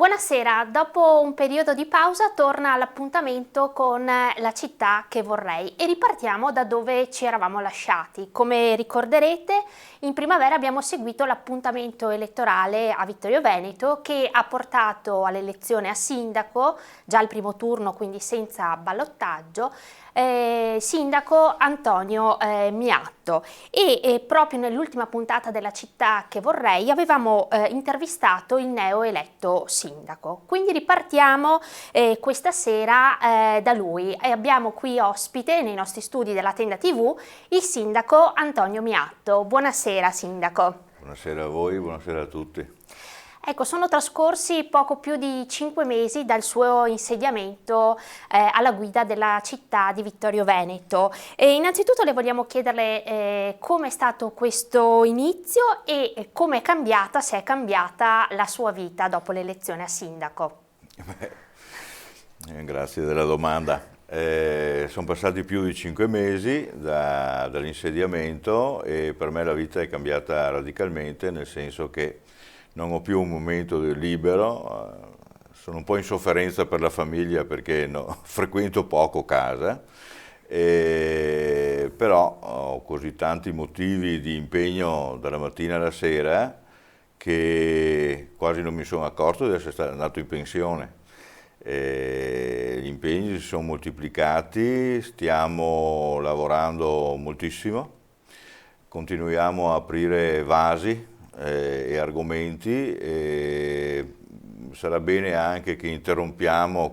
Buonasera, dopo un periodo di pausa torna l'appuntamento con La città che vorrei e ripartiamo da dove ci eravamo lasciati. Come ricorderete, in primavera abbiamo seguito l'appuntamento elettorale a Vittorio Veneto che ha portato all'elezione a sindaco, già al primo turno quindi senza ballottaggio, sindaco Antonio Miatto e proprio nell'ultima puntata della città che vorrei avevamo intervistato il neoeletto sindaco. Quindi ripartiamo questa sera da lui e abbiamo qui ospite nei nostri studi della Tenda TV il sindaco Antonio Miatto. Buonasera sindaco. Buonasera a voi, buonasera a tutti. Ecco, sono trascorsi poco più di 5 mesi dal suo insediamento alla guida della città di Vittorio Veneto. E innanzitutto le vogliamo chiederle come è stato questo inizio e come è cambiata, se è cambiata la sua vita dopo l'elezione a sindaco. Grazie della domanda. Sono passati più di 5 mesi dall'insediamento e per me la vita è cambiata radicalmente, nel senso che non ho più un momento libero, sono un po' in sofferenza per la famiglia perché frequento poco casa, però ho così tanti motivi di impegno dalla mattina alla sera che quasi non mi sono accorto di essere andato in pensione. Gli impegni si sono moltiplicati, stiamo lavorando moltissimo, continuiamo a aprire vasi e argomenti e sarà bene anche che interrompiamo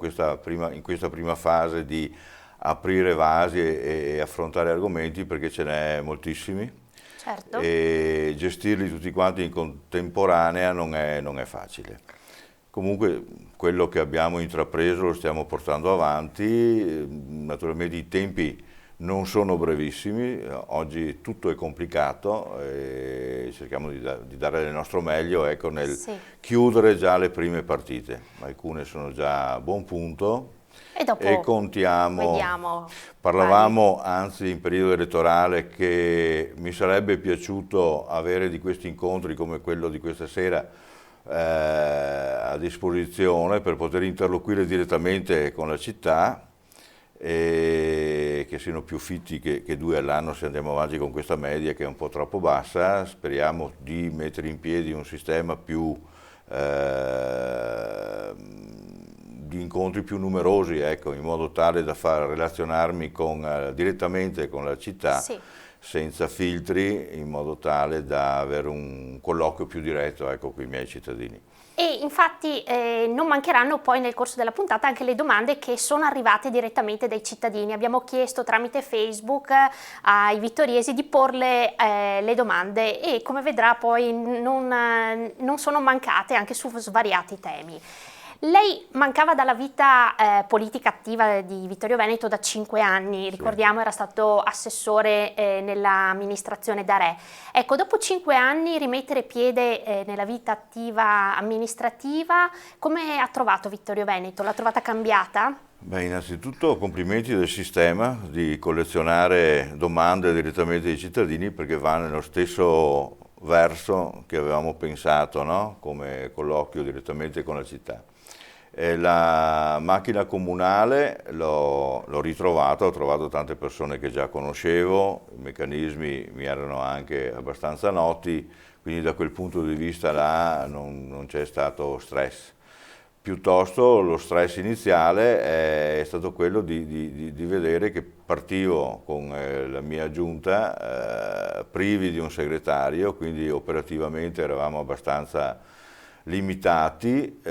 in questa prima fase di aprire vasi e affrontare argomenti perché ce n'è moltissimi. Certo. E gestirli tutti quanti in contemporanea non è facile. Comunque quello che abbiamo intrapreso lo stiamo portando avanti, naturalmente i tempi non sono brevissimi, oggi tutto è complicato e cerchiamo di dare il nostro meglio nel chiudere già le prime partite. Alcune sono già a buon punto e dopo contiamo. Vediamo. Parlavamo anzi in periodo elettorale che mi sarebbe piaciuto avere di questi incontri come quello di questa sera a disposizione per poter interloquire direttamente con la città e che siano più fitti che 2 all'anno se andiamo avanti con questa media che è un po' troppo bassa. Speriamo di mettere in piedi un sistema più di incontri più numerosi, in modo tale da far relazionarmi direttamente con la città senza filtri, in modo tale da avere un colloquio più diretto con i miei cittadini. E infatti non mancheranno poi nel corso della puntata anche le domande che sono arrivate direttamente dai cittadini. Abbiamo chiesto tramite Facebook ai vittoriesi di porle le domande e come vedrà poi non sono mancate anche su svariati temi. Lei mancava dalla vita politica attiva di Vittorio Veneto da 5 anni, ricordiamo era stato assessore nell'amministrazione da Re. Ecco, dopo 5 anni rimettere piede nella vita attiva amministrativa, come ha trovato Vittorio Veneto? L'ha trovata cambiata? Beh, innanzitutto complimenti del sistema di collezionare domande direttamente dai cittadini perché va nello stesso verso che avevamo pensato, no? Come colloquio direttamente con la città. La macchina comunale l'ho ritrovata, ho trovato tante persone che già conoscevo, i meccanismi mi erano anche abbastanza noti, quindi da quel punto di vista là non c'è stato stress. Piuttosto lo stress iniziale è stato quello di vedere che partivo con la mia giunta privi di un segretario, quindi operativamente eravamo abbastanza limitati,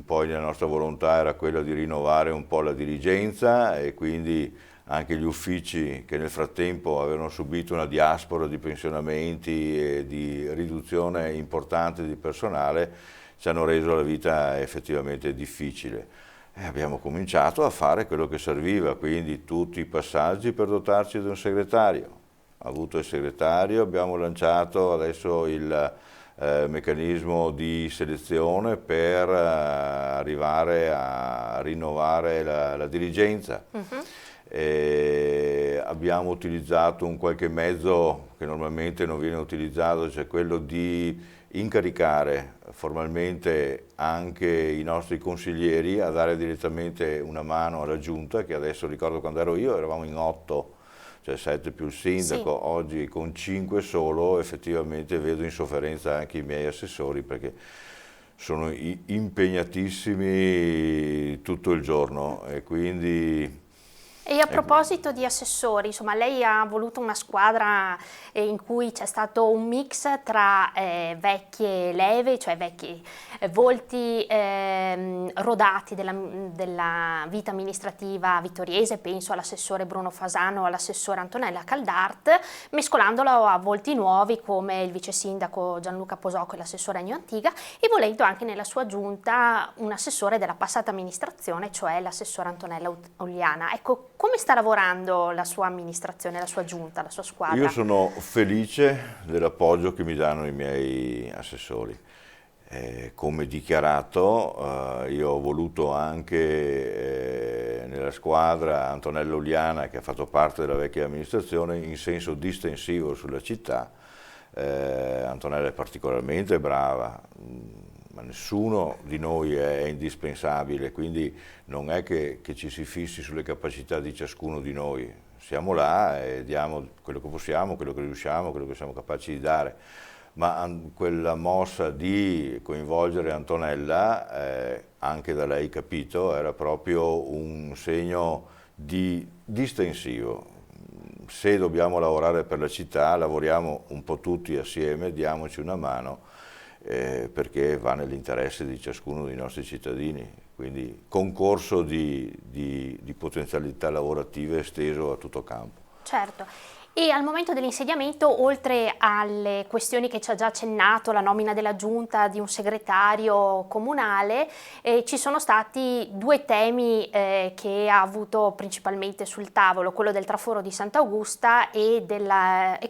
poi la nostra volontà era quella di rinnovare un po' la dirigenza e quindi anche gli uffici che nel frattempo avevano subito una diaspora di pensionamenti e di riduzione importante di personale ci hanno reso la vita effettivamente difficile. E abbiamo cominciato a fare quello che serviva, quindi tutti i passaggi per dotarci di un segretario. Avuto il segretario, abbiamo lanciato adesso il meccanismo di selezione per arrivare a rinnovare la dirigenza. abbiamo utilizzato un qualche mezzo che normalmente non viene utilizzato, cioè quello di incaricare formalmente anche i nostri consiglieri a dare direttamente una mano alla giunta, che adesso ricordo quando ero io eravamo in 8, cioè 7 più il sindaco, sì. Oggi con 5 solo effettivamente vedo in sofferenza anche i miei assessori perché sono impegnatissimi tutto il giorno e quindi... E a proposito di assessori, insomma, lei ha voluto una squadra in cui c'è stato un mix tra vecchie leve, cioè vecchi volti rodati della vita amministrativa vittoriese, penso all'assessore Bruno Fasano o all'assessore Antonella Caldart, mescolandolo a volti nuovi come il vice sindaco Gianluca Posocco e l'assessore Ennio Antiga, e volendo anche nella sua giunta un assessore della passata amministrazione, cioè l'assessore Antonella Uliana. Ecco, come sta lavorando la sua amministrazione, la sua giunta, la sua squadra? Io sono felice dell'appoggio che mi danno i miei assessori. Come dichiarato, io ho voluto anche nella squadra Antonella Uliana, che ha fatto parte della vecchia amministrazione, in senso distensivo sulla città. Antonella è particolarmente brava, ma nessuno di noi è indispensabile, quindi non è che ci si fissi sulle capacità di ciascuno di noi. Siamo là e diamo quello che possiamo, quello che riusciamo, quello che siamo capaci di dare. Ma quella mossa di coinvolgere Antonella, anche da lei capito, era proprio un segno di distensivo. Se dobbiamo lavorare per la città, lavoriamo un po' tutti assieme, diamoci una mano, perché va nell'interesse di ciascuno dei nostri cittadini, quindi concorso di potenzialità lavorative esteso a tutto campo. Certo. E al momento dell'insediamento, oltre alle questioni che ci ha già accennato, la nomina della giunta di un segretario comunale, ci sono stati due temi che ha avuto principalmente sul tavolo, quello del traforo di Sant'Augusta e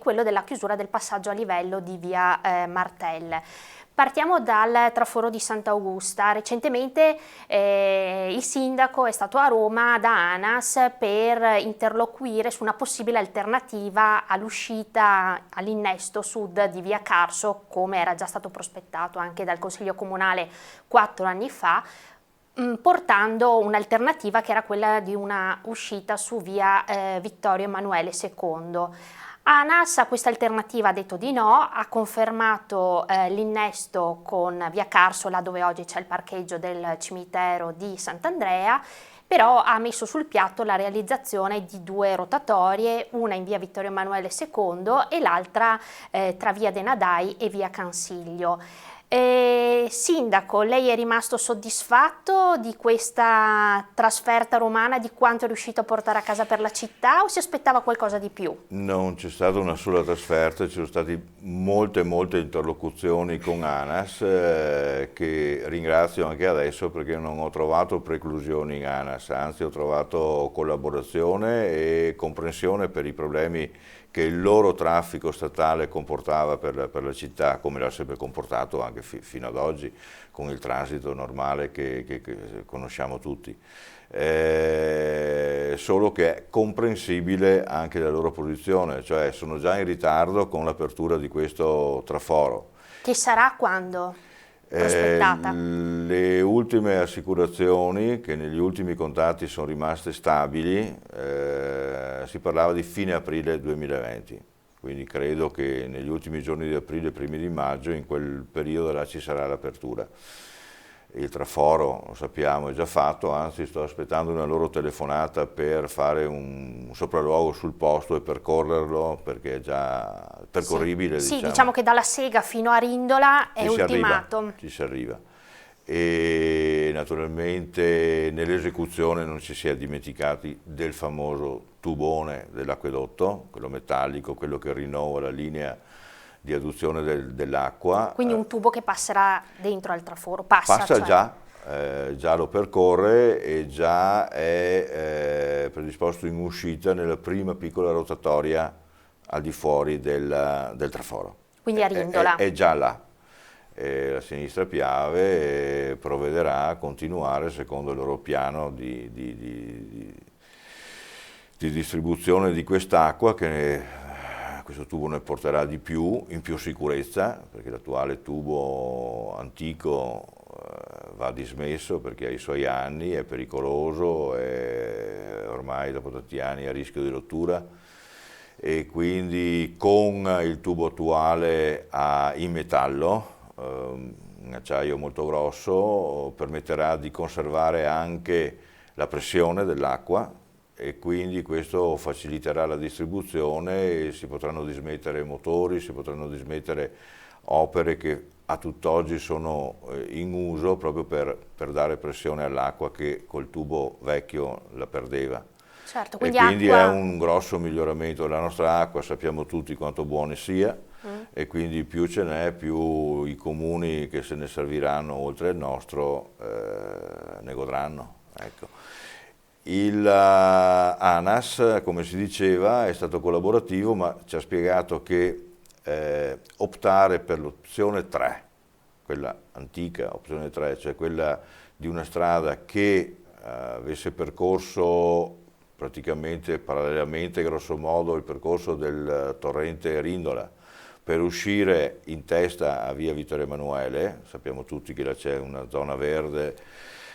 quello della chiusura del passaggio a livello di via Martel. Partiamo dal traforo di Sant'Augusta. Recentemente il sindaco è stato a Roma da ANAS per interloquire su una possibile alternativa all'uscita all'innesto sud di via Carso, come era già stato prospettato anche dal Consiglio Comunale 4 anni fa, portando un'alternativa che era quella di una uscita su via Vittorio Emanuele II. ANAS a questa alternativa ha detto di no, ha confermato l'innesto con via Carso, là dove oggi c'è il parcheggio del cimitero di Sant'Andrea, però ha messo sul piatto la realizzazione di due rotatorie, una in via Vittorio Emanuele II e l'altra tra via De Nadai e via Cansiglio. Sindaco, lei è rimasto soddisfatto di questa trasferta romana, di quanto è riuscito a portare a casa per la città, o si aspettava qualcosa di più? Non c'è stata una sola trasferta, ci sono state molte interlocuzioni con ANAS, che ringrazio anche adesso perché non ho trovato preclusioni in ANAS, anzi ho trovato collaborazione e comprensione per i problemi che il loro traffico statale comportava per la città, come l'ha sempre comportato anche fino ad oggi, con il transito normale che conosciamo tutti. Solo che è comprensibile anche la loro posizione, cioè sono già in ritardo con l'apertura di questo traforo. Che sarà quando? Prospettata? Le ultime assicurazioni, che negli ultimi contatti sono rimaste stabili, si parlava di fine aprile 2020, quindi credo che negli ultimi giorni di aprile, primi di maggio, in quel periodo là ci sarà l'apertura. Il traforo, lo sappiamo, è già fatto, anzi sto aspettando una loro telefonata per fare un sopralluogo sul posto e percorrerlo, perché è già percorribile. Sì, diciamo che dalla Sega fino a Rindola è ultimato. Ci si arriva. E naturalmente nell'esecuzione non ci si è dimenticati del famoso tubone dell'acquedotto, quello metallico, quello che rinnova la linea di adduzione dell'acqua. Quindi un tubo che passerà dentro al traforo? Passa cioè. Già lo percorre e già è predisposto in uscita nella prima piccola rotatoria al di fuori del traforo. Quindi a Rindola? È già là. La sinistra Piave provvederà a continuare secondo il loro piano di distribuzione di quest'acqua, che questo tubo ne porterà di più, in più sicurezza, perché l'attuale tubo antico va dismesso perché ha i suoi anni, è pericoloso, è ormai dopo tanti anni a rischio di rottura, e quindi con il tubo attuale in metallo, un acciaio molto grosso, permetterà di conservare anche la pressione dell'acqua, e quindi questo faciliterà la distribuzione e si potranno dismettere motori, si potranno dismettere opere che a tutt'oggi sono in uso proprio per dare pressione all'acqua che col tubo vecchio la perdeva. Certo, E quindi quindi acqua... è un grosso miglioramento della nostra acqua, sappiamo tutti quanto buona sia, e quindi più ce n'è, più i comuni che se ne serviranno oltre il nostro ne godranno. Ecco. Il ANAS, come si diceva, è stato collaborativo, ma ci ha spiegato che optare per l'opzione 3, quella antica opzione 3, cioè quella di una strada che avesse percorso praticamente parallelamente, grosso modo, il percorso del torrente Rindola, per uscire in testa a via Vittorio Emanuele, sappiamo tutti che là c'è una zona verde,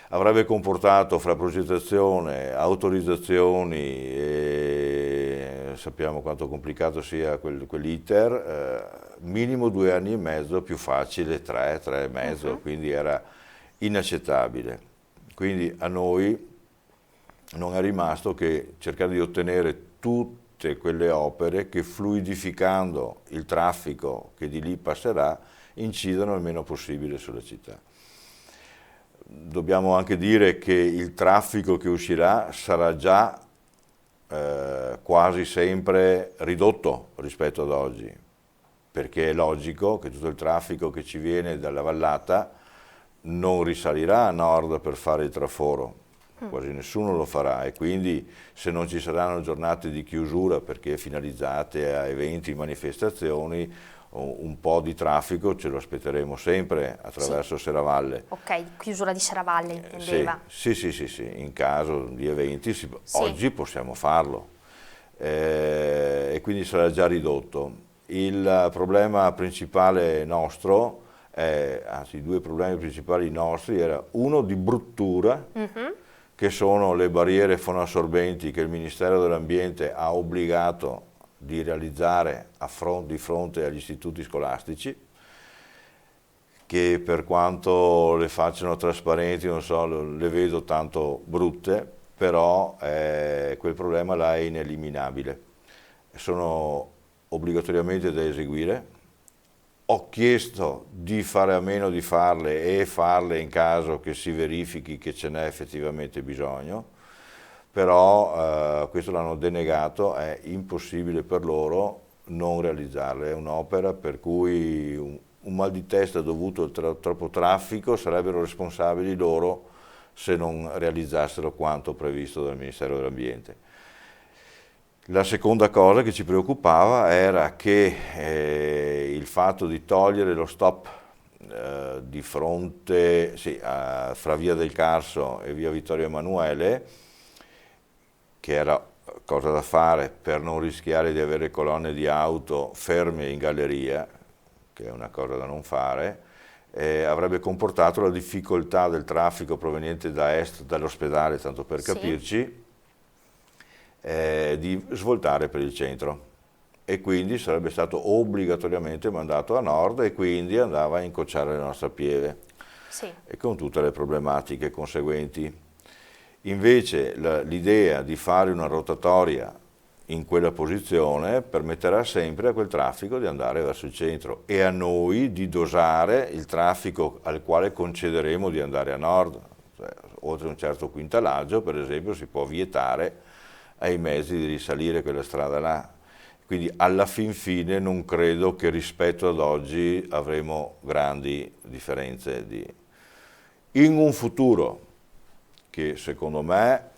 avrebbe comportato fra progettazione, autorizzazioni, e sappiamo quanto complicato sia quell'iter, minimo 2 anni e mezzo, più facile 3 e mezzo, quindi era inaccettabile. Quindi a noi non è rimasto che cercare di ottenere tutte quelle opere che, fluidificando il traffico che di lì passerà, incidano il meno possibile sulla città. Dobbiamo anche dire che il traffico che uscirà sarà già quasi sempre ridotto rispetto ad oggi, perché è logico che tutto il traffico che ci viene dalla vallata non risalirà a nord per fare il traforo, quasi nessuno lo farà, e quindi se non ci saranno giornate di chiusura perché finalizzate a eventi, manifestazioni, un po' di traffico ce lo aspetteremo sempre attraverso Serravalle. Ok, chiusura di Serravalle intendeva. Sì, in caso di eventi oggi possiamo farlo, e quindi sarà già ridotto. Il problema principale nostro, anzi i 2 problemi principali nostri, era uno di bruttura, che sono le barriere fonoassorbenti che il Ministero dell'Ambiente ha obbligato di realizzare di fronte agli istituti scolastici, che per quanto le facciano trasparenti, non so, le vedo tanto brutte, però quel problema là è ineliminabile. Sono obbligatoriamente da eseguire. Ho chiesto di fare a meno di farle e farle in caso che si verifichi che ce n'è effettivamente bisogno, però questo l'hanno denegato, è impossibile per loro non realizzarle. È un'opera per cui un mal di testa dovuto al troppo traffico sarebbero responsabili loro se non realizzassero quanto previsto dal Ministero dell'Ambiente. La seconda cosa che ci preoccupava era che il fatto di togliere lo stop di fronte, fra via del Carso e via Vittorio Emanuele, che era cosa da fare per non rischiare di avere colonne di auto ferme in galleria, che è una cosa da non fare, avrebbe comportato la difficoltà del traffico proveniente da est, dall'ospedale, tanto per capirci, di svoltare per il centro, e quindi sarebbe stato obbligatoriamente mandato a nord, e quindi andava a incrociare le nostre Pieve, e con tutte le problematiche conseguenti. Invece l'idea di fare una rotatoria in quella posizione permetterà sempre a quel traffico di andare verso il centro, e a noi di dosare il traffico al quale concederemo di andare a nord. Cioè, oltre un certo quintalaggio, per esempio, si può vietare ai mezzi di risalire quella strada là. Quindi alla fin fine non credo che rispetto ad oggi avremo grandi differenze. In un futuro che secondo me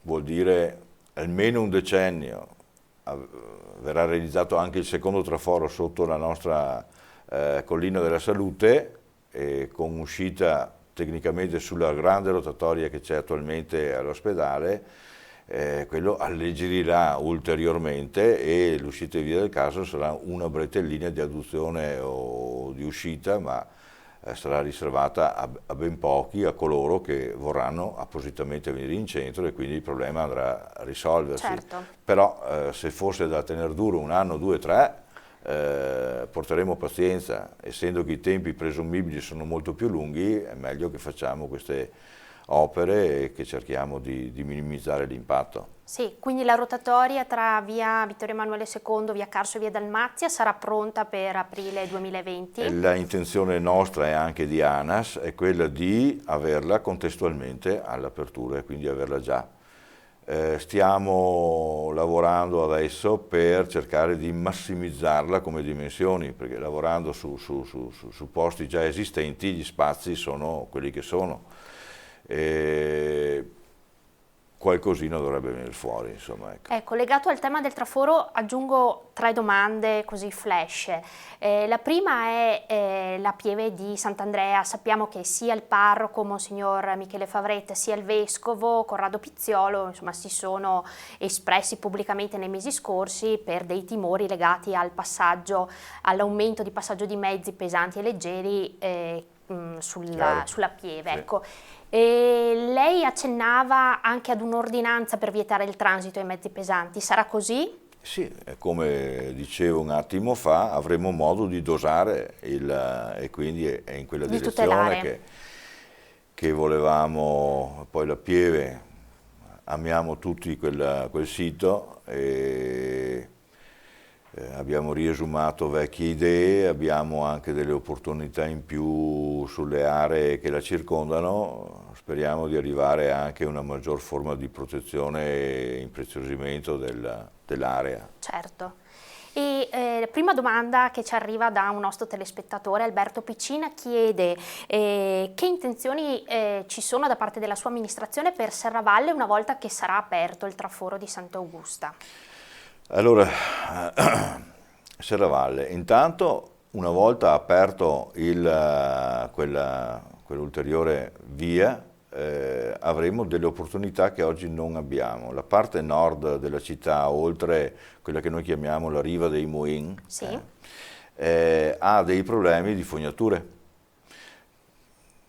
vuol dire almeno un decennio, verrà realizzato anche il secondo traforo sotto la nostra collina della Salute, con uscita tecnicamente sulla grande rotatoria che c'è attualmente all'ospedale, quello alleggerirà ulteriormente e l'uscita e via del caso sarà una bretellina di adduzione o di uscita, ma sarà riservata a ben pochi, a coloro che vorranno appositamente venire in centro e quindi il problema andrà a risolversi. Certo. Però se fosse da tenere duro un anno, due, tre, porteremo pazienza, essendo che i tempi presumibili sono molto più lunghi, è meglio che facciamo queste opere e che cerchiamo di minimizzare l'impatto. Sì, quindi la rotatoria tra via Vittorio Emanuele II, via Carso e via Dalmazia sarà pronta per aprile 2020? La intenzione nostra e anche di ANAS è quella di averla contestualmente all'apertura e quindi averla già. Stiamo lavorando adesso per cercare di massimizzarla come dimensioni, perché lavorando su posti già esistenti gli spazi sono quelli che sono. Qualcosina dovrebbe venire fuori, insomma. Ecco, legato al tema del traforo aggiungo 3 domande così flash. La prima è la pieve di Sant'Andrea. Sappiamo che sia il parroco, Monsignor Michele Favretta, sia il vescovo, Corrado Pizziolo, insomma, si sono espressi pubblicamente nei mesi scorsi per dei timori legati al passaggio, all'aumento di passaggio di mezzi pesanti e leggeri sulla pieve. Sì. Ecco. Lei accennava anche ad un'ordinanza per vietare il transito ai mezzi pesanti, sarà così? Sì, come dicevo un attimo fa, avremo modo di dosare e quindi è in quella direzione che volevamo. Poi la Pieve, amiamo tutti quel sito e abbiamo riesumato vecchie idee, abbiamo anche delle opportunità in più sulle aree che la circondano, speriamo di arrivare anche a una maggior forma di protezione e impreziosimento dell'area. Certo. E la prima domanda che ci arriva da un nostro telespettatore, Alberto Piccina, chiede che intenzioni ci sono da parte della sua amministrazione per Serravalle una volta che sarà aperto il traforo di Sant'Augusta. Allora, Serravalle, intanto una volta aperto quell'ulteriore via avremo delle opportunità che oggi non abbiamo. La parte nord della città, oltre quella che noi chiamiamo la riva dei Moin, sì, ha dei problemi di fognature.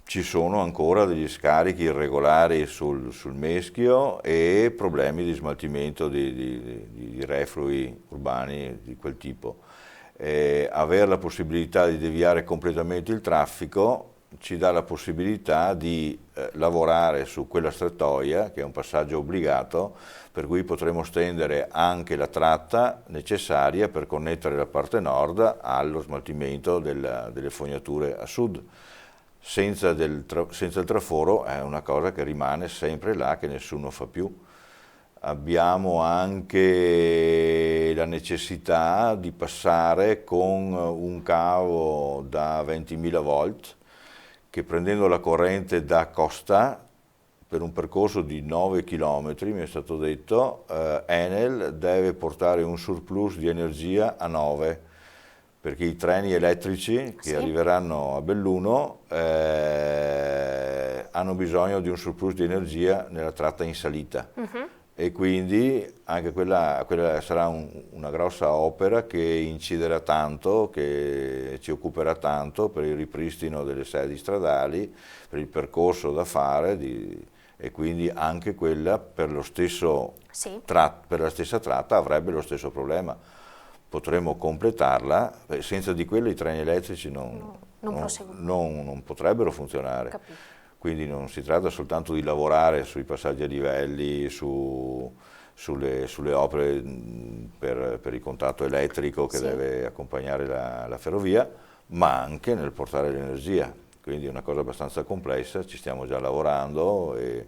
Ci sono ancora degli scarichi irregolari sul Meschio e problemi di smaltimento di reflui urbani di quel tipo. Avere la possibilità di deviare completamente il traffico ci dà la possibilità di lavorare su quella strettoia, che è un passaggio obbligato, per cui potremo stendere anche la tratta necessaria per connettere la parte nord allo smaltimento delle fognature a sud. Senza il traforo è una cosa che rimane sempre là, che nessuno fa più. Abbiamo anche la necessità di passare con un cavo da 20.000 volt che, prendendo la corrente da Costa, per un percorso di 9 km, mi è stato detto, Enel deve portare un surplus di energia a 9, perché i treni elettrici che arriveranno a Belluno hanno bisogno di un surplus di energia nella tratta in salita. E quindi anche quella sarà una grossa opera che inciderà tanto, che ci occuperà tanto per il ripristino delle sedi stradali, per il percorso da fare e quindi anche quella per lo stesso per la stessa tratta avrebbe lo stesso problema. Potremmo completarla, senza di quello i treni elettrici non potrebbero funzionare. Capito. Quindi non si tratta soltanto di lavorare sui passaggi a livelli, sulle opere per il contatto elettrico che deve accompagnare la ferrovia, ma anche nel portare l'energia. Quindi è una cosa abbastanza complessa, ci stiamo già lavorando e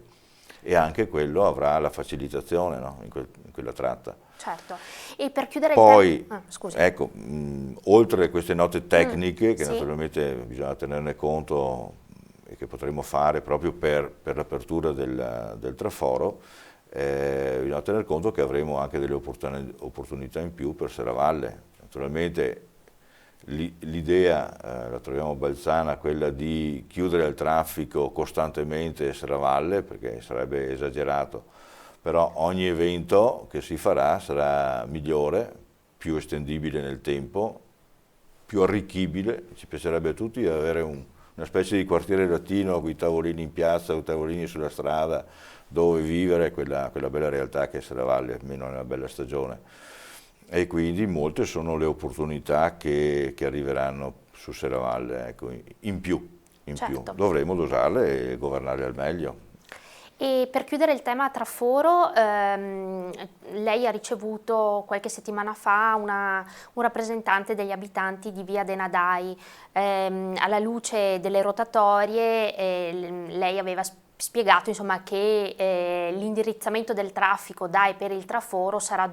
anche quello avrà la facilitazione, no? in quella tratta. Certo. E per chiudere poi, scusi. Ecco, oltre a queste note tecniche, che naturalmente bisogna tenerne conto e che potremo fare proprio per l'apertura del traforo, bisogna tener conto che avremo anche delle opportunità in più per Serravalle. Naturalmente l'idea, la troviamo balzana, quella di chiudere il traffico costantemente a Serravalle, perché sarebbe esagerato, però ogni evento che si farà sarà migliore, più estendibile nel tempo, più arricchibile. Ci piacerebbe a tutti avere una specie di quartiere latino con i tavolini in piazza, i tavolini sulla strada, dove vivere quella bella realtà che è Serravalle, almeno nella bella stagione. E quindi molte sono le opportunità che arriveranno su Serravalle, ecco, in più. Certo. Dovremo dosarle e governarle al meglio. E per chiudere il tema traforo, lei ha ricevuto qualche settimana fa un rappresentante degli abitanti di Via dei Nadai. Alla luce delle rotatorie, lei aveva spiegato insomma, che l'indirizzamento del traffico da e per il traforo sarà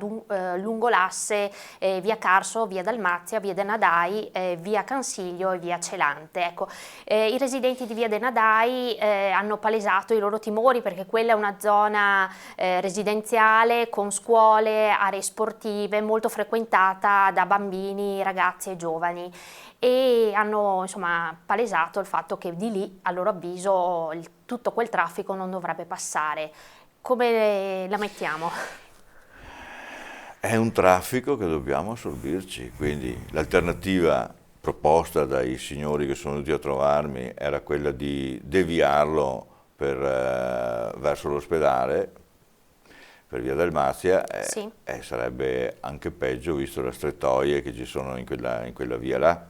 lungo l'asse via Carso, via Dalmazia, via dei Nadai, via Cansiglio e via Celante. Ecco, i residenti di via dei Nadai hanno palesato i loro timori perché quella è una zona residenziale con scuole, aree sportive molto frequentata da bambini, ragazzi e giovani, e hanno insomma palesato il fatto che di lì, a loro avviso, tutto quel traffico non dovrebbe passare. Come la mettiamo? È un traffico che dobbiamo assorbirci, quindi l'alternativa proposta dai signori che sono venuti a trovarmi era quella di deviarlo verso l'ospedale, per via Dalmazia, Sì. sarebbe anche peggio visto le strettoie che ci sono in quella via là.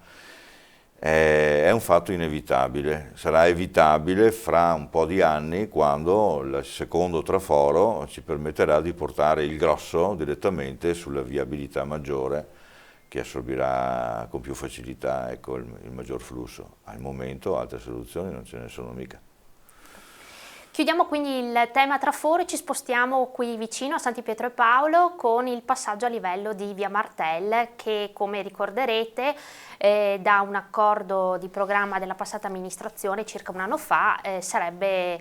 È un fatto inevitabile, sarà evitabile fra un po' di anni quando il secondo traforo ci permetterà di portare il grosso direttamente sulla viabilità maggiore che assorbirà con più facilità, ecco, il maggior flusso. Al momento altre soluzioni non ce ne sono mica. Chiudiamo quindi il tema traforo e ci spostiamo qui vicino a Santi Pietro e Paolo con il passaggio a livello di via Martel che, come ricorderete, da un accordo di programma della passata amministrazione circa un anno fa sarebbe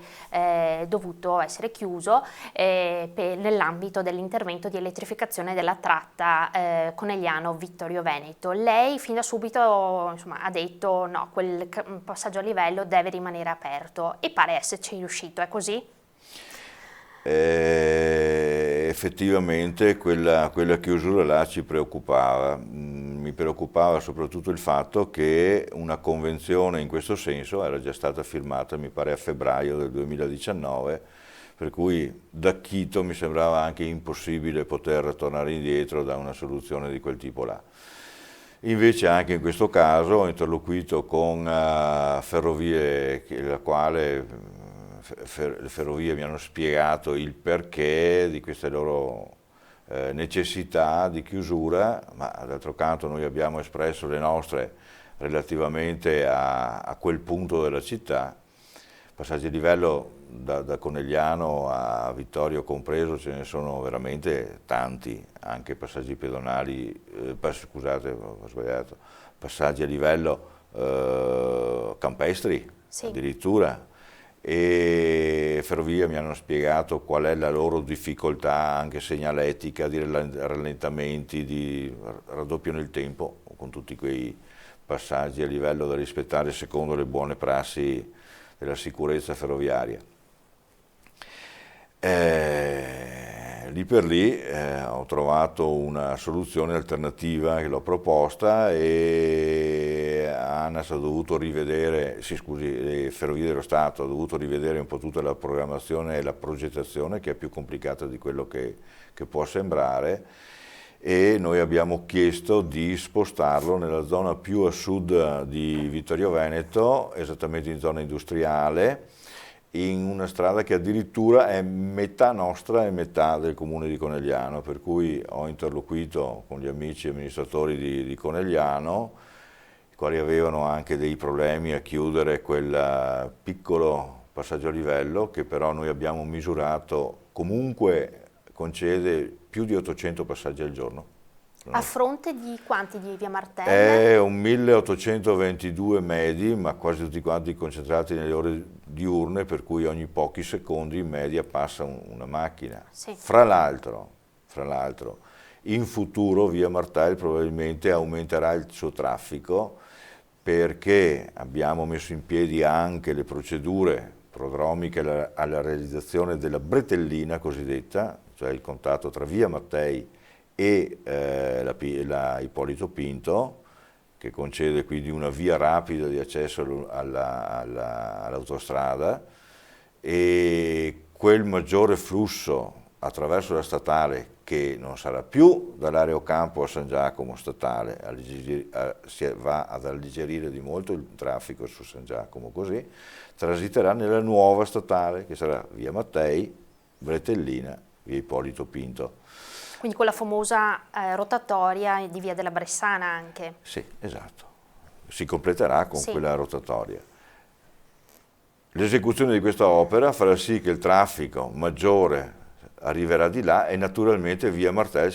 dovuto essere chiuso nell'ambito dell'intervento di elettrificazione della tratta Conegliano-Vittorio Veneto. Lei fin da subito insomma, ha detto no, quel passaggio a livello deve rimanere aperto e pare esserci riuscito. È così? Effettivamente quella chiusura là ci preoccupava. Mi preoccupava soprattutto il fatto che una convenzione in questo senso era già stata firmata, mi pare, a febbraio del 2019, per cui da Quito mi sembrava anche impossibile poter tornare indietro da una soluzione di quel tipo là. Invece anche in questo caso ho interloquito con Ferrovie, la quale le ferrovie mi hanno spiegato il perché di queste loro necessità di chiusura, ma d'altro canto noi abbiamo espresso le nostre relativamente a quel punto della città. Passaggi a livello da Conegliano a Vittorio compreso ce ne sono veramente tanti, anche passaggi pedonali, scusate, ho sbagliato, passaggi a livello campestri, sì, addirittura. E Ferrovie mi hanno spiegato qual è la loro difficoltà anche segnaletica di rallentamenti, di raddoppiano il tempo con tutti quei passaggi a livello da rispettare secondo le buone prassi della sicurezza ferroviaria. Lì per lì ho trovato una soluzione alternativa che l'ho proposta e ANAS ha dovuto rivedere, le Ferrovie dello Stato ha dovuto rivedere un po' tutta la programmazione e la progettazione, che è più complicata di quello che può sembrare, e noi abbiamo chiesto di spostarlo nella zona più a sud di Vittorio Veneto, esattamente in zona industriale, in una strada che addirittura è metà nostra e metà del comune di Conegliano, per cui ho interloquito con gli amici amministratori di Conegliano, i quali avevano anche dei problemi a chiudere quel piccolo passaggio a livello che però noi abbiamo misurato, comunque concede più di 800 passaggi al giorno. A fronte di quanti di via Martel? È un 1822 medi, ma quasi tutti quanti concentrati nelle ore diurne, per cui ogni pochi secondi in media passa una macchina. Sì. Fra l'altro, in futuro via Martel probabilmente aumenterà il suo traffico, perché abbiamo messo in piedi anche le procedure prodromiche alla realizzazione della bretellina cosiddetta, cioè il contatto tra via Mattei e la Ippolito Pinto, che concede quindi una via rapida di accesso all'autostrada, e quel maggiore flusso attraverso la statale, che non sarà più dall'Areocampo a San Giacomo statale, si va ad alleggerire di molto il traffico su San Giacomo, così transiterà nella nuova statale, che sarà via Mattei, Bretellina, via Ippolito Pinto. Quindi quella famosa rotatoria di via della Bressana anche. Sì, esatto. Si completerà con quella rotatoria. L'esecuzione di questa opera farà sì che il traffico maggiore arriverà di là, e naturalmente via Martel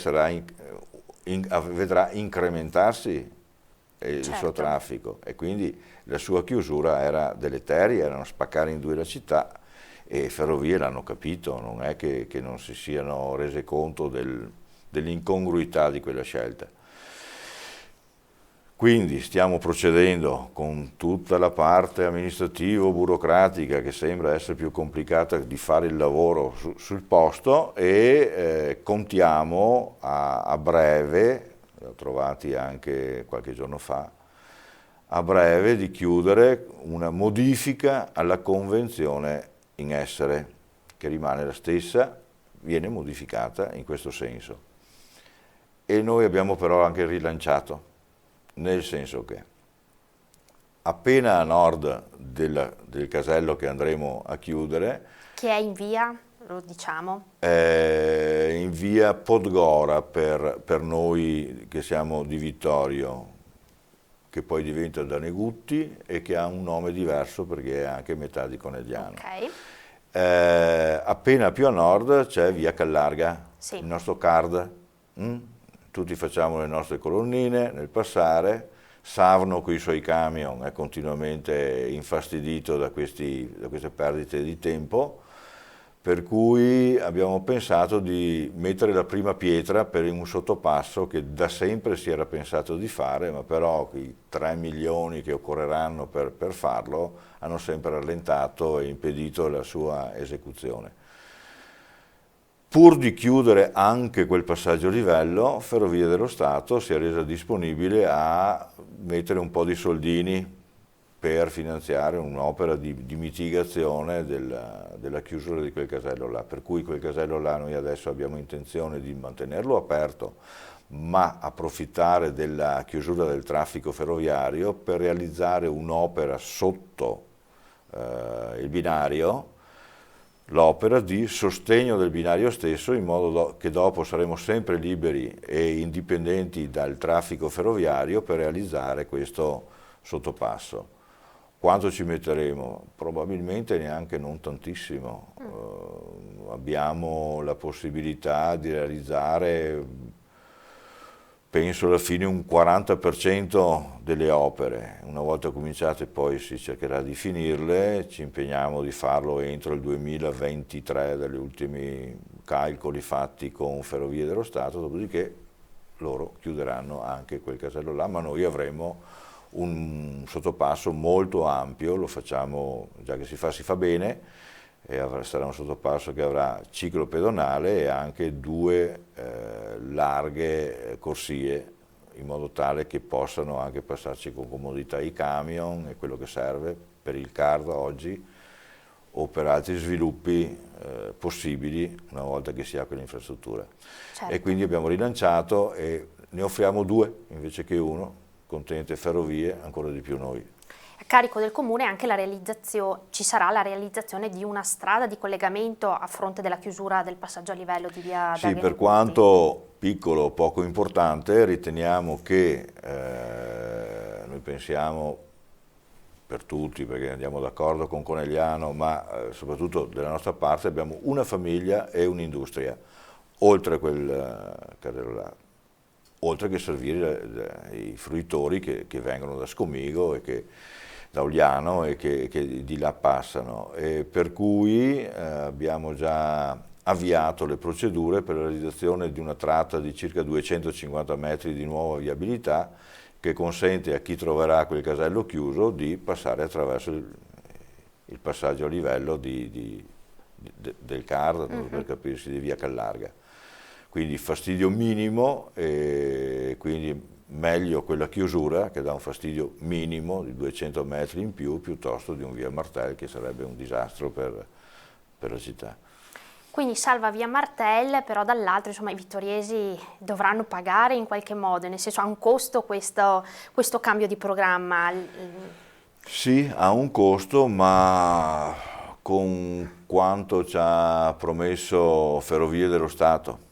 vedrà incrementarsi il suo traffico, e quindi la sua chiusura era deleteria, erano spaccare in due la città, e Ferrovie l'hanno capito, non è che non si siano rese conto dell'incongruità di quella scelta. Quindi stiamo procedendo con tutta la parte amministrativo-burocratica, che sembra essere più complicata di fare il lavoro sul posto, e contiamo a breve, li ho trovati anche qualche giorno fa, a breve di chiudere una modifica alla convenzione in essere, che rimane la stessa, viene modificata in questo senso. E noi abbiamo però anche rilanciato, nel senso che appena a nord del casello che andremo a chiudere, che è in via, lo diciamo? In via Podgora per noi che siamo di Vittorio, che poi diventa Danegutti e che ha un nome diverso perché è anche metà di Conegliano. Appena più a nord c'è via Callarga, il nostro card. Tutti facciamo le nostre colonnine nel passare. Savno con i suoi camion è continuamente infastidito da queste perdite di tempo, per cui abbiamo pensato di mettere la prima pietra per un sottopasso che da sempre si era pensato di fare, ma però i 3 milioni che occorreranno per farlo hanno sempre rallentato e impedito la sua esecuzione. Pur di chiudere anche quel passaggio a livello, Ferrovie dello Stato si è resa disponibile a mettere un po' di soldini per finanziare un'opera di mitigazione della chiusura di quel casello là. Per cui quel casello là noi adesso abbiamo intenzione di mantenerlo aperto, ma approfittare della chiusura del traffico ferroviario per realizzare un'opera sotto il binario, l'opera di sostegno del binario stesso, in modo che dopo saremo sempre liberi e indipendenti dal traffico ferroviario per realizzare questo sottopasso. Quanto ci metteremo? Probabilmente neanche non tantissimo. Abbiamo la possibilità di realizzare, penso alla fine, un 40% delle opere. Una volta cominciate poi si cercherà di finirle, ci impegniamo di farlo entro il 2023 dagli ultimi calcoli fatti con Ferrovie dello Stato, dopodiché loro chiuderanno anche quel casello là, ma noi avremo un sottopasso molto ampio, lo facciamo, già che si fa bene, e sarà un sottopasso che avrà ciclo pedonale e anche 2 larghe corsie, in modo tale che possano anche passarci con comodità i camion e quello che serve per il card oggi o per altri sviluppi possibili una volta che si ha quell'infrastruttura. E quindi abbiamo rilanciato e ne offriamo 2 invece che 1, contente Ferrovie, ancora di più noi. A carico del Comune anche ci sarà la realizzazione di una strada di collegamento a fronte della chiusura del passaggio a livello di via Sì, per quanto piccolo o poco importante, riteniamo che noi pensiamo per tutti, perché andiamo d'accordo con Conegliano, ma soprattutto della nostra parte abbiamo una famiglia e un'industria, oltre oltre che servire i fruitori che vengono da Scomigo e da Oliano e che di là passano, e per cui abbiamo già avviato le procedure per la realizzazione di una tratta di circa 250 metri di nuova viabilità che consente a chi troverà quel casello chiuso di passare attraverso il passaggio a livello del CARD, per capirsi, di via Callarga. Quindi fastidio minimo, e quindi meglio quella chiusura che dà un fastidio minimo di 200 metri in più piuttosto di un via Martel che sarebbe un disastro per la città. Quindi salva via Martel, però dall'altro insomma i vittoriesi dovranno pagare in qualche modo, nel senso ha un costo questo cambio di programma. Sì, ha un costo, ma con quanto ci ha promesso Ferrovie dello Stato.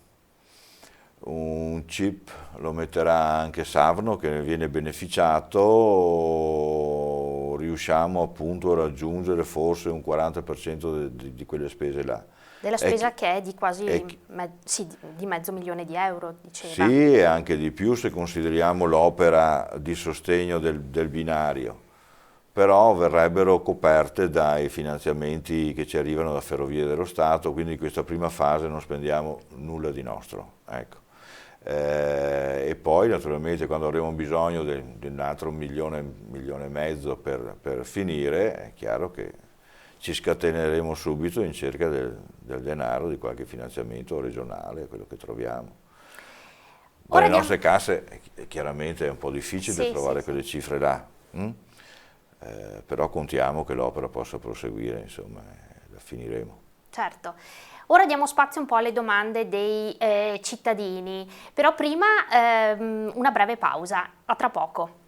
Un chip lo metterà anche Sarno che ne viene beneficiato, riusciamo appunto a raggiungere forse un 40% di quelle spese là. Della spesa che è di quasi di €500.000, diceva. Sì, e anche di più se consideriamo l'opera di sostegno del binario, però verrebbero coperte dai finanziamenti che ci arrivano da Ferrovie dello Stato, quindi in questa prima fase non spendiamo nulla di nostro. Ecco. E poi naturalmente quando avremo bisogno di un altro milione e mezzo per finire, è chiaro che ci scateneremo subito in cerca del denaro, di qualche finanziamento regionale, quello che troviamo. Dalle nostre casse chiaramente è un po' difficile trovare quelle cifre là, però contiamo che l'opera possa proseguire, insomma, la finiremo. Certo. Ora diamo spazio un po' alle domande dei cittadini, però prima una breve pausa, a tra poco.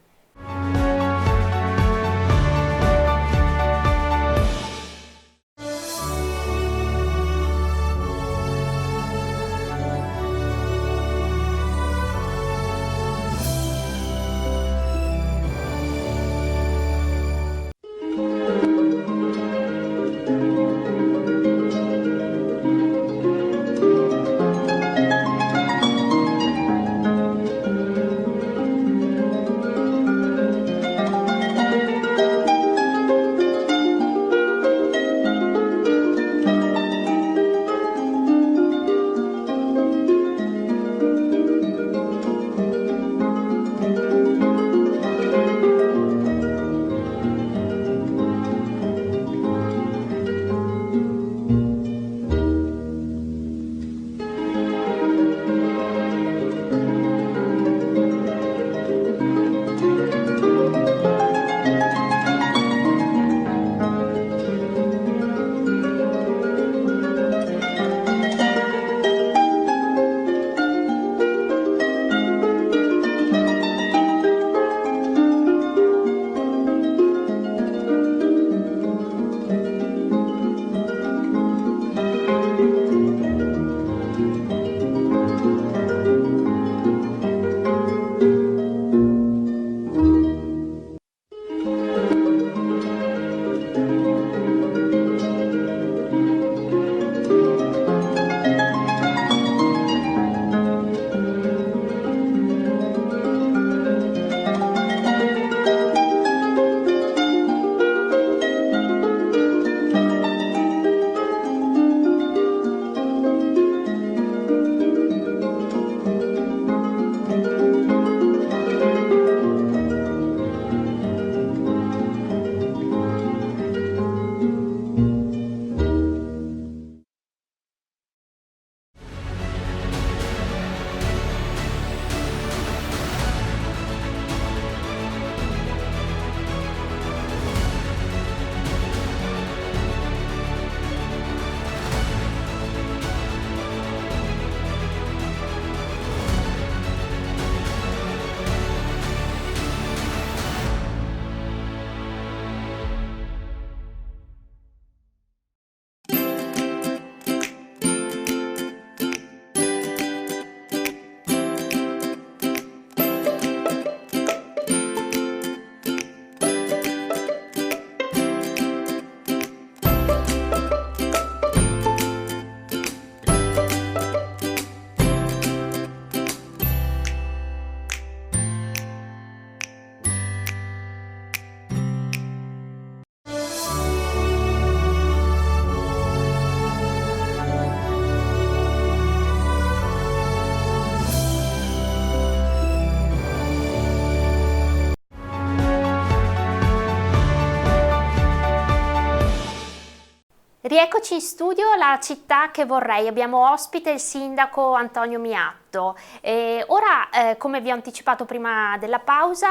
Rieccoci in studio, la città che vorrei. Abbiamo ospite il sindaco Antonio Miatto. Ora, come vi ho anticipato prima della pausa,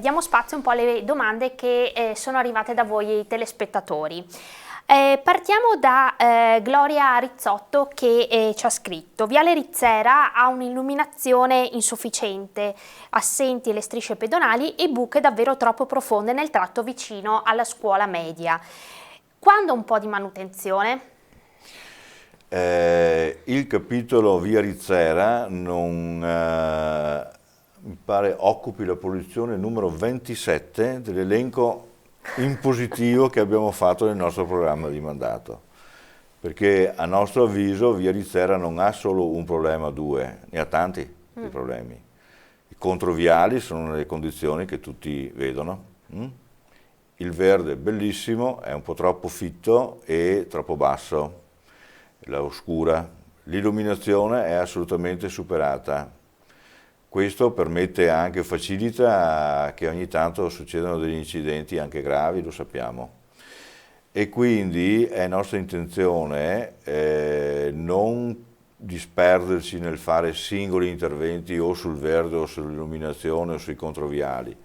diamo spazio un po' alle domande che sono arrivate da voi telespettatori. Partiamo da Gloria Rizzotto che ci ha scritto: Viale Rizzera ha un'illuminazione insufficiente, assenti le strisce pedonali e buche davvero troppo profonde nel tratto vicino alla scuola media. Quando un po' di manutenzione? Il capitolo Via Rizzera non mi pare occupi la posizione numero 27 dell'elenco in positivo che abbiamo fatto nel nostro programma di mandato, perché a nostro avviso Via Rizzera non ha solo un problema, due, ne ha tanti di problemi. I controviali sono nelle condizioni che tutti vedono. Il verde bellissimo, è un po' troppo fitto e troppo basso, la oscura. L'illuminazione è assolutamente superata. Questo permette anche, facilita che ogni tanto succedano degli incidenti anche gravi, lo sappiamo. E quindi è nostra intenzione non disperderci nel fare singoli interventi o sul verde o sull'illuminazione o sui controviali,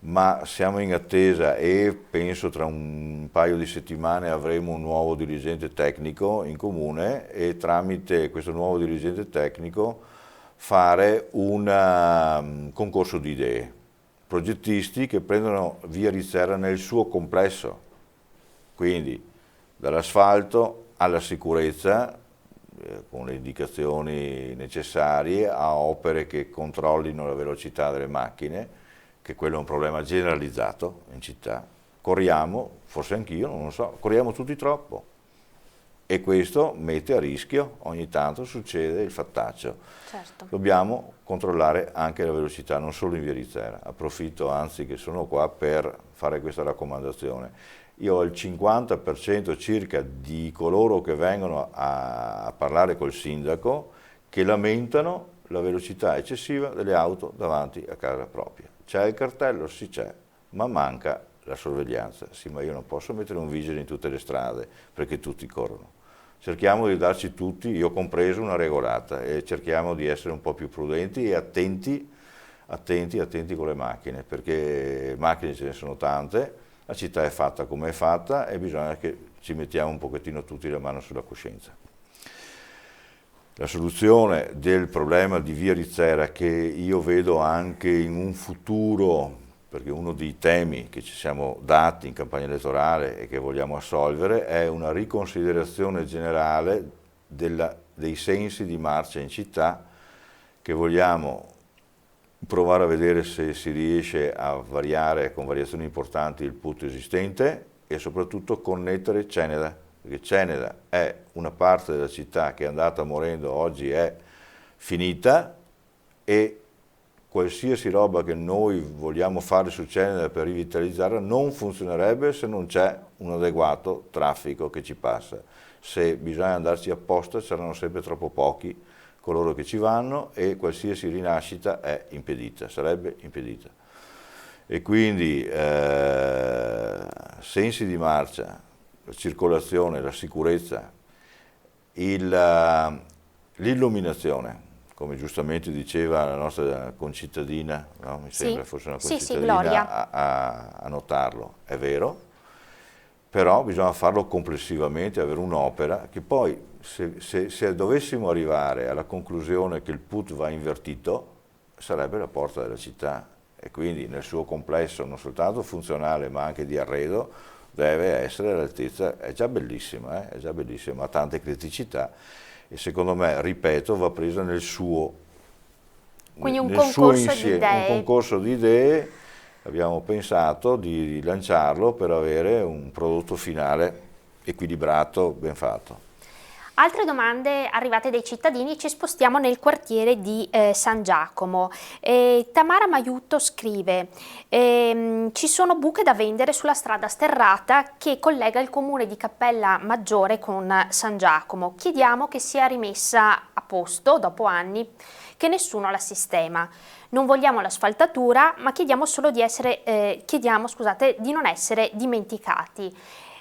ma siamo in attesa e penso tra un paio di settimane avremo un nuovo dirigente tecnico in comune e tramite questo nuovo dirigente tecnico fare un concorso di idee, progettisti che prendono Via Rizzera nel suo complesso, quindi dall'asfalto alla sicurezza, con le indicazioni necessarie, a opere che controllino la velocità delle macchine, che quello è un problema generalizzato in città. Corriamo, forse anch'io, non lo so, corriamo tutti troppo e questo mette a rischio, ogni tanto succede il fattaccio. Certo. Dobbiamo controllare anche la velocità, non solo in Via Rizzera. Approfitto anzi che sono qua per fare questa raccomandazione. Io ho il 50% circa di coloro che vengono a parlare col sindaco che lamentano la velocità eccessiva delle auto davanti a casa propria. C'è il cartello? Sì, c'è, ma manca la sorveglianza. Sì, ma io non posso mettere un vigile in tutte le strade perché tutti corrono. Cerchiamo di darci tutti, io compreso, una regolata e cerchiamo di essere un po' più prudenti e attenti con le macchine, perché macchine ce ne sono tante, la città è fatta come è fatta e bisogna che ci mettiamo un pochettino tutti la mano sulla coscienza. La soluzione del problema di Via Rizzera, che io vedo anche in un futuro, perché uno dei temi che ci siamo dati in campagna elettorale e che vogliamo assolvere, è una riconsiderazione generale dei sensi di marcia in città, che vogliamo provare a vedere se si riesce a variare con variazioni importanti il PUT esistente e soprattutto connettere Ceneda, perché Ceneda è una parte della città che è andata morendo, oggi è finita e qualsiasi roba che noi vogliamo fare su Ceneda per rivitalizzarla non funzionerebbe se non c'è un adeguato traffico che ci passa. Se bisogna andarci apposta saranno sempre troppo pochi coloro che ci vanno e qualsiasi rinascita è impedita, sarebbe impedita. E quindi sensi di marcia, la circolazione, la sicurezza, l'illuminazione, come giustamente diceva la nostra concittadina, no? Mi sembra fosse una concittadina, Gloria. a notarlo, è vero, però bisogna farlo complessivamente, avere un'opera che poi se dovessimo arrivare alla conclusione che il PUT va invertito, sarebbe la porta della città e quindi nel suo complesso non soltanto funzionale ma anche di arredo deve essere all'altezza, è già bellissima, ha tante criticità e secondo me, ripeto, va presa nel suo, quindi un nel concorso suo di insieme, idee. un concorso di idee, abbiamo pensato di lanciarlo per avere un prodotto finale equilibrato, ben fatto. Altre domande arrivate dai cittadini, ci spostiamo nel quartiere di San Giacomo. Tamara Maiuto scrive: ci sono buche da vendere sulla strada sterrata che collega il comune di Cappella Maggiore con San Giacomo. Chiediamo che sia rimessa a posto dopo anni che nessuno la sistema. Non vogliamo l'asfaltatura, ma chiediamo solo di non essere dimenticati.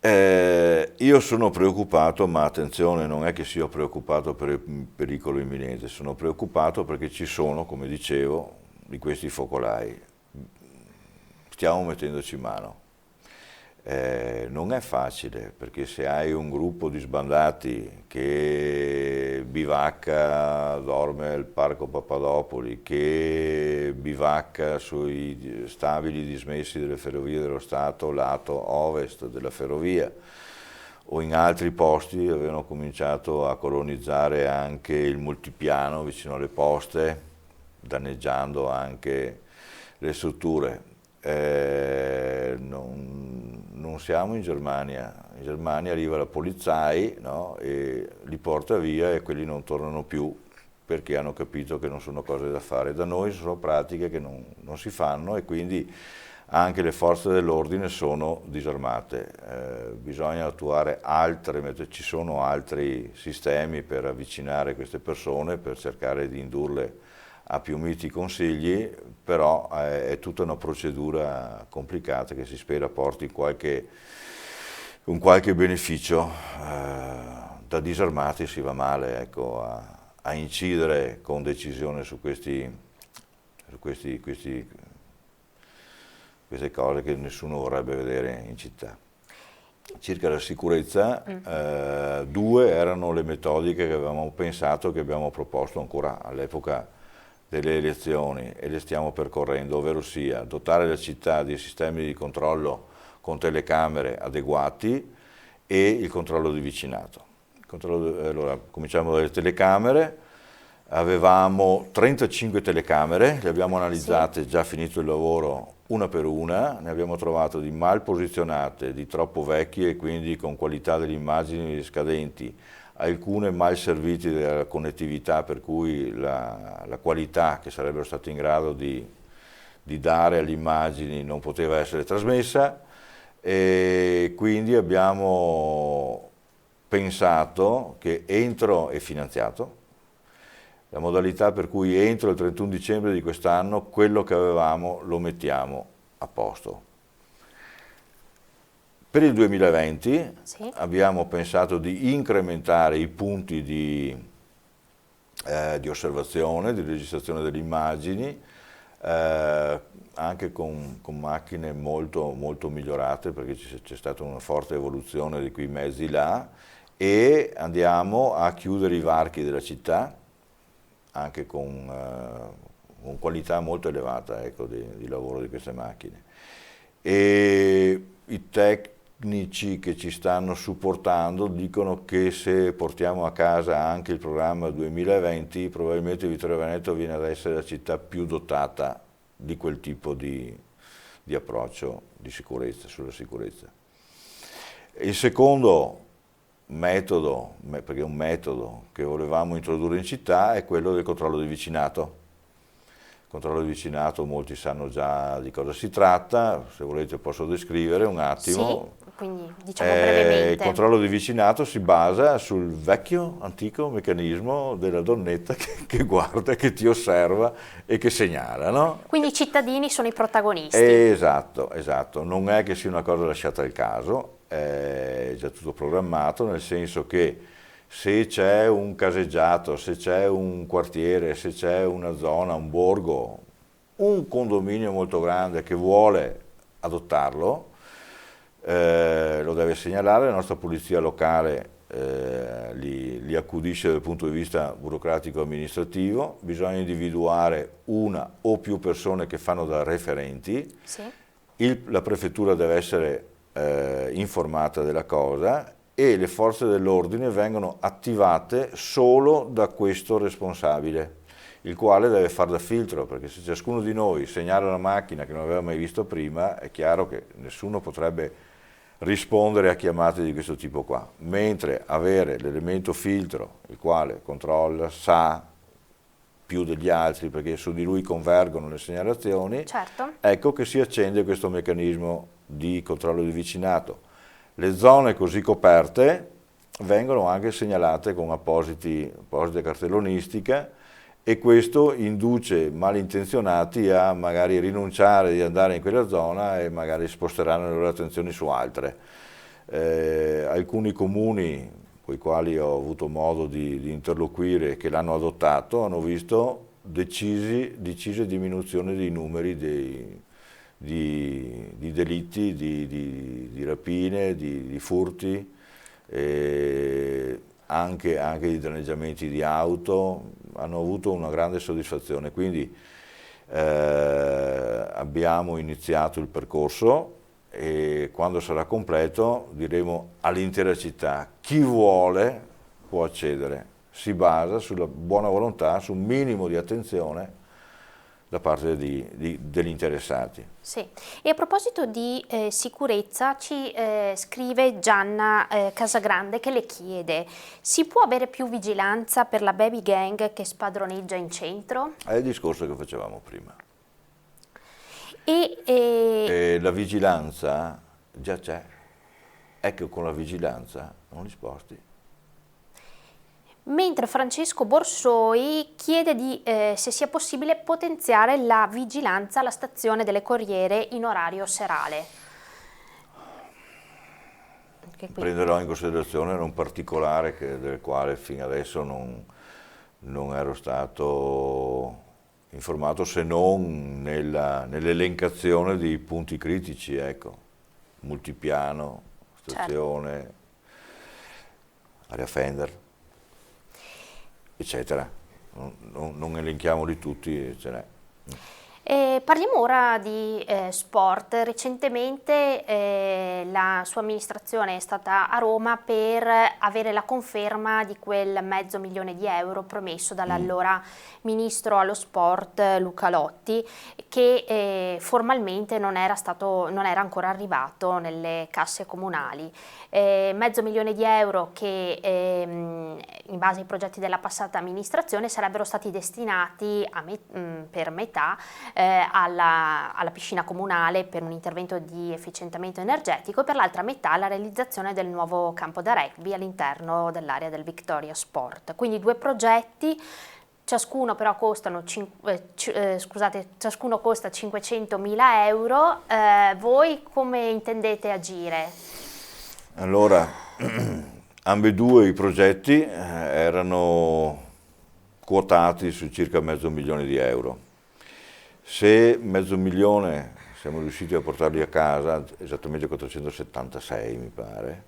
Io sono preoccupato, ma attenzione, non è che sia preoccupato per il pericolo imminente, sono preoccupato perché ci sono, come dicevo, di questi focolai. Stiamo mettendoci mano. Non è facile, perché se hai un gruppo di sbandati che bivacca, dorme al Parco Papadopoli, che bivacca sui stabili dismessi delle Ferrovie dello Stato lato ovest della ferrovia, o in altri posti avevano cominciato a colonizzare anche il multipiano vicino alle poste, danneggiando anche le strutture. Non siamo in Germania arriva la polizia, no? E li porta via e quelli non tornano più perché hanno capito che non sono cose da fare. Da noi sono pratiche che non si fanno e quindi anche le forze dell'ordine sono disarmate. Bisogna attuare ci sono altri sistemi per avvicinare queste persone, per cercare di indurle a più miti consigli, però è tutta una procedura complicata che si spera porti un qualche beneficio. Da disarmati si va male, ecco, a incidere con decisione su queste cose che nessuno vorrebbe vedere in città. Circa la sicurezza, due erano le metodiche che avevamo pensato, che abbiamo proposto ancora all'epoca delle elezioni e le stiamo percorrendo, ovvero sia dotare la città di sistemi di controllo con telecamere adeguati e il controllo di vicinato. Allora, cominciamo dalle telecamere, avevamo 35 telecamere, le abbiamo analizzate, già finito il lavoro, una per una, ne abbiamo trovato di mal posizionate, di troppo vecchie e quindi con qualità delle immagini scadenti, alcune mal servite della connettività per cui la qualità che sarebbero state in grado di dare alle immagini non poteva essere trasmessa e quindi abbiamo pensato che e finanziato la modalità per cui entro il 31 dicembre di quest'anno quello che avevamo lo mettiamo a posto. Per il 2020 abbiamo pensato di incrementare i punti di osservazione, di registrazione delle immagini, anche con macchine molto, molto migliorate perché c'è stata una forte evoluzione di quei mezzi là e andiamo a chiudere i varchi della città anche con qualità molto elevata, ecco, di lavoro di queste macchine. E i tecnici che ci stanno supportando dicono che se portiamo a casa anche il programma 2020 probabilmente Vittorio Veneto viene ad essere la città più dotata di quel tipo di approccio di sicurezza, sulla sicurezza. Il secondo metodo, perché è un metodo che volevamo introdurre in città, è quello del controllo di vicinato. Il controllo di vicinato molti sanno già di cosa si tratta, se volete posso descrivere un attimo. Sì, quindi diciamo brevemente. Il controllo di vicinato si basa sul vecchio, antico meccanismo della donnetta che guarda, che ti osserva e che segnala, no? Quindi i cittadini sono i protagonisti. Esatto, esatto. Non è che sia una cosa lasciata al caso, è già tutto programmato, nel senso che se c'è un caseggiato, se c'è un quartiere, se c'è una zona, un borgo, un condominio molto grande che vuole adottarlo, lo deve segnalare, la nostra polizia locale li accudisce dal punto di vista burocratico-amministrativo, bisogna individuare una o più persone che fanno da referenti, la prefettura deve essere informata della cosa e le forze dell'ordine vengono attivate solo da questo responsabile, il quale deve far da filtro, perché se ciascuno di noi segnala una macchina che non aveva mai visto prima, è chiaro che nessuno potrebbe rispondere a chiamate di questo tipo qua, mentre avere l'elemento filtro, il quale controlla, sa più degli altri perché su di lui convergono le segnalazioni, ecco che si accende questo meccanismo di controllo di vicinato. Le zone così coperte vengono anche segnalate con apposite cartellonistica e questo induce malintenzionati a magari rinunciare di andare in quella zona e magari sposteranno le loro attenzioni su altre. Alcuni comuni con i quali ho avuto modo di interloquire che l'hanno adottato hanno visto decise diminuzioni dei numeri di delitti, di rapine, di furti, anche di danneggiamenti di auto, hanno avuto una grande soddisfazione. Quindi abbiamo iniziato il percorso e quando sarà completo diremo all'intera città: chi vuole può accedere, si basa sulla buona volontà, su un minimo di attenzione da parte degli interessati. Sì, e a proposito di sicurezza ci scrive Gianna Casagrande che le chiede: si può avere più vigilanza per la baby gang che spadroneggia in centro? È il discorso che facevamo prima. E La vigilanza già c'è, è che con la vigilanza non li sposti. mentre Francesco Borsoi chiede se sia possibile potenziare la vigilanza alla stazione delle Corriere in orario serale. Prenderò in considerazione un particolare del quale fino adesso non ero stato informato, se non nell'elencazione di punti critici, ecco, multipiano, stazione, certo, area Fender, eccetera. Non elenchiamoli tutti, ce n'è. Parliamo ora di sport. Recentemente la sua amministrazione è stata a Roma per avere la conferma di quel €500.000 promesso dall'allora ministro allo sport Luca Lotti, che formalmente non era ancora arrivato nelle casse comunali. €500.000 che in base ai progetti della passata amministrazione sarebbero stati destinati per metà alla piscina comunale per un intervento di efficientamento energetico e per l'altra metà alla realizzazione del nuovo campo da rugby all'interno dell'area del Victoria Sport. Quindi 2 progetti, ciascuno però ciascuno costa €500.000. Voi come intendete agire? Allora, ambedue i progetti erano quotati su circa €500.000. Se €500.000 siamo riusciti a portarli a casa, esattamente 476 mi pare,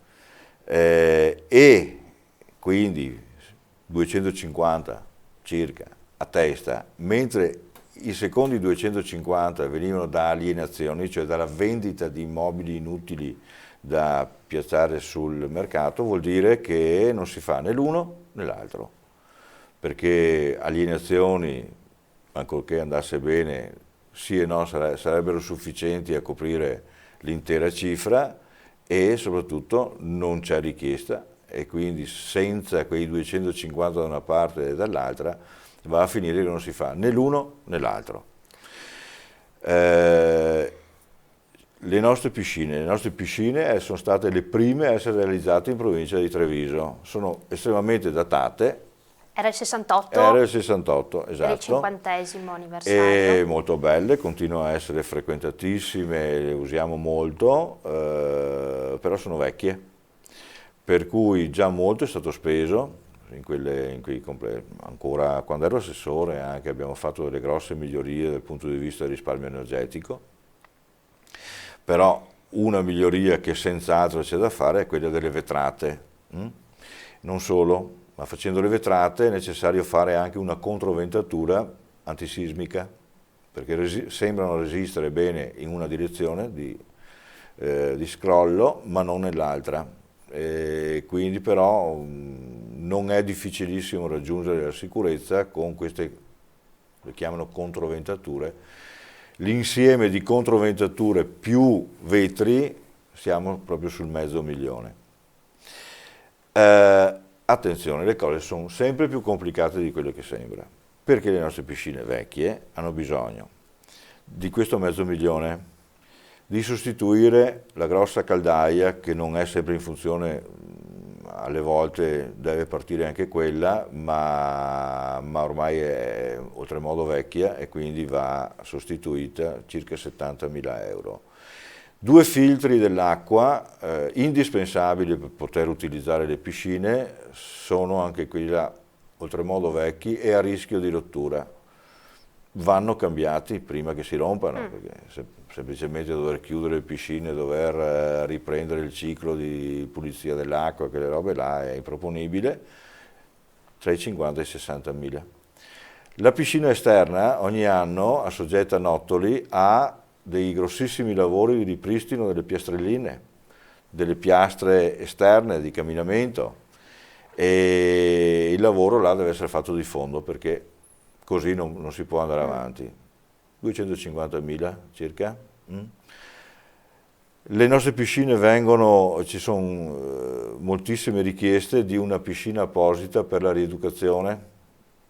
e quindi 250 circa a testa, mentre i secondi 250 venivano da alienazioni, cioè dalla vendita di immobili inutili da piazzare sul mercato, vuol dire che non si fa né l'uno né l'altro, perché alienazioni, ancorché andasse bene, sì e no sarebbero sufficienti a coprire l'intera cifra e soprattutto non c'è richiesta e quindi senza quei 250 da una parte e dall'altra va a finire che non si fa né l'uno né l'altro. Le nostre piscine sono state le prime a essere realizzate in provincia di Treviso, sono estremamente datate. Era il 68? Era il 68, esatto. Per il 50° anniversario. E molto belle, continuano a essere frequentatissime, le usiamo molto, però sono vecchie, per cui già molto è stato speso, ancora quando ero assessore anche abbiamo fatto delle grosse migliorie dal punto di vista del risparmio energetico, però una miglioria che senz'altro c'è da fare è quella delle vetrate, non solo. Ma facendo le vetrate è necessario fare anche una controventatura antisismica, perché sembrano resistere bene in una direzione di scrollo, ma non nell'altra. Quindi però non è difficilissimo raggiungere la sicurezza con queste, le chiamano controventature. L'insieme di controventature più vetri, siamo proprio sul €500.000. Attenzione, le cose sono sempre più complicate di quello che sembra, perché le nostre piscine vecchie hanno bisogno di questo €500.000, di sostituire la grossa caldaia che non è sempre in funzione, alle volte deve partire anche quella, ma ormai è oltremodo vecchia e quindi va sostituita, circa €70.000. 2 filtri dell'acqua indispensabili per poter utilizzare le piscine, sono anche quelli là oltremodo vecchi e a rischio di rottura. Vanno cambiati prima che si rompano, perché semplicemente dover chiudere le piscine, dover riprendere il ciclo di pulizia dell'acqua, quelle robe là è improponibile, tra i 50 e i 60 mila. La piscina esterna ogni anno, a Soggetta Nottoli, ha dei grossissimi lavori di ripristino delle piastrelline, delle piastre esterne di camminamento, e il lavoro là deve essere fatto di fondo perché così non si può andare avanti. 250.000 circa. Le nostre piscine ci sono moltissime richieste di una piscina apposita per la rieducazione,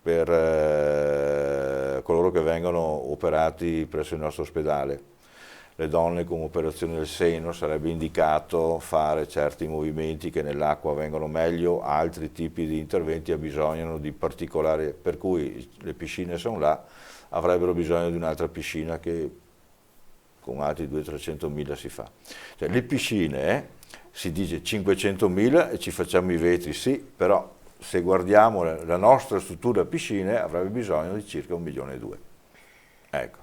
per coloro che vengono operati presso il nostro ospedale. Le donne con operazione del seno sarebbe indicato fare certi movimenti che nell'acqua vengono meglio, altri tipi di interventi abbisognano di particolari, per cui le piscine sono là, avrebbero bisogno di un'altra piscina che con altri 200-300.000 si fa. Cioè, le piscine, si dice 500.000 e ci facciamo i vetri, sì, però se guardiamo la nostra struttura piscine avrebbe bisogno di circa 1,2 milioni. Ecco.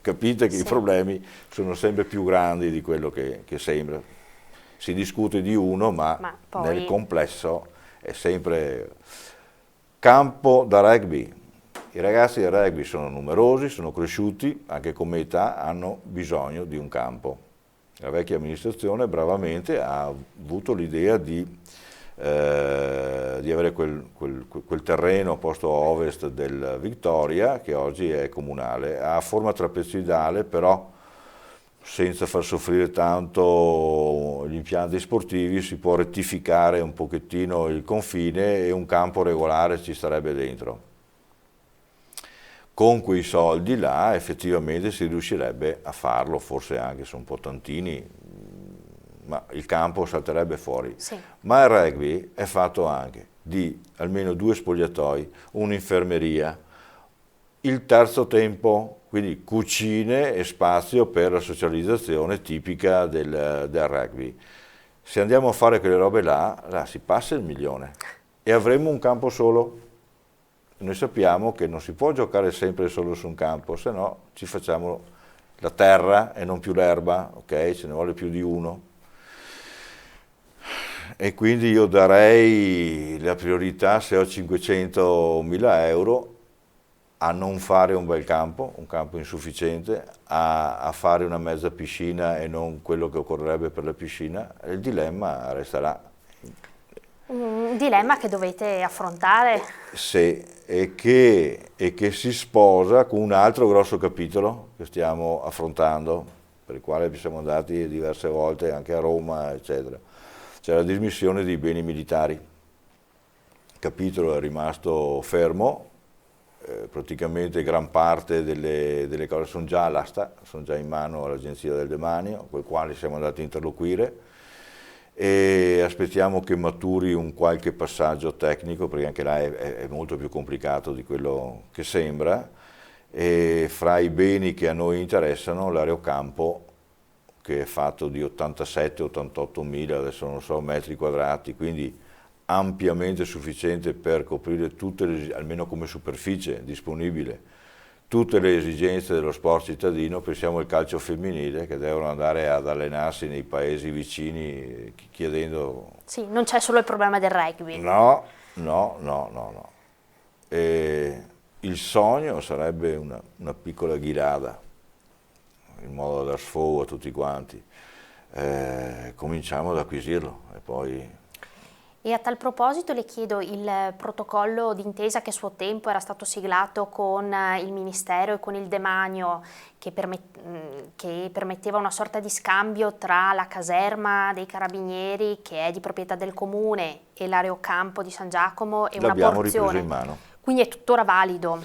Capite che i problemi sono sempre più grandi di quello che sembra. Si discute di uno, ma poi nel complesso è sempre campo da rugby. I ragazzi del rugby sono numerosi, sono cresciuti, anche come età hanno bisogno di un campo. La vecchia amministrazione bravamente ha avuto l'idea di avere quel terreno posto a ovest del Victoria, che oggi è comunale, ha forma trapezoidale, però senza far soffrire tanto gli impianti sportivi si può rettificare un pochettino il confine e un campo regolare ci starebbe dentro. Con quei soldi là effettivamente si riuscirebbe a farlo, forse anche sono un po' tantini, ma il campo salterebbe fuori. Sì. Ma il rugby è fatto anche di almeno 2 spogliatoi, un'infermeria, il terzo tempo, quindi cucine e spazio per la socializzazione tipica del rugby. Se andiamo a fare quelle robe là si passa il 1 milione e avremo un campo solo. Noi sappiamo che non si può giocare sempre solo su un campo, se no ci facciamo la terra e non più l'erba, ok? Ce ne vuole più di uno. E quindi io darei la priorità, se ho 500.000 euro, a non fare un bel campo, un campo insufficiente, a fare una mezza piscina e non quello che occorrerebbe per la piscina. Il dilemma resterà. Un dilemma che dovete affrontare. Sì, e che si sposa con un altro grosso capitolo che stiamo affrontando, per il quale siamo andati diverse volte anche a Roma, eccetera. C'è la dismissione dei beni militari. Il capitolo è rimasto fermo, praticamente gran parte delle cose sono già all'asta, sono già in mano all'Agenzia del Demanio, con il quale siamo andati a interloquire, e aspettiamo che maturi un qualche passaggio tecnico, perché anche là è molto più complicato di quello che sembra, e fra i beni che a noi interessano l'aerocampo, che è fatto di 87-88 mila, adesso non so, metri quadrati, quindi ampiamente sufficiente per coprire tutte le, almeno come superficie disponibile, tutte le esigenze dello sport cittadino. Pensiamo al calcio femminile, che devono andare ad allenarsi nei paesi vicini chiedendo... Sì, non c'è solo il problema del rugby. No. E il sogno sarebbe una piccola ghirada, in modo da dar sfogo a tutti quanti. Cominciamo ad acquisirlo e poi... E a tal proposito le chiedo, il protocollo d'intesa che a suo tempo era stato siglato con il Ministero e con il Demanio, che permetteva una sorta di scambio tra la caserma dei Carabinieri, che è di proprietà del Comune, e l'aerocampo di San Giacomo, e una l'abbiamo porzione. ripreso in mano. Quindi è tuttora valido?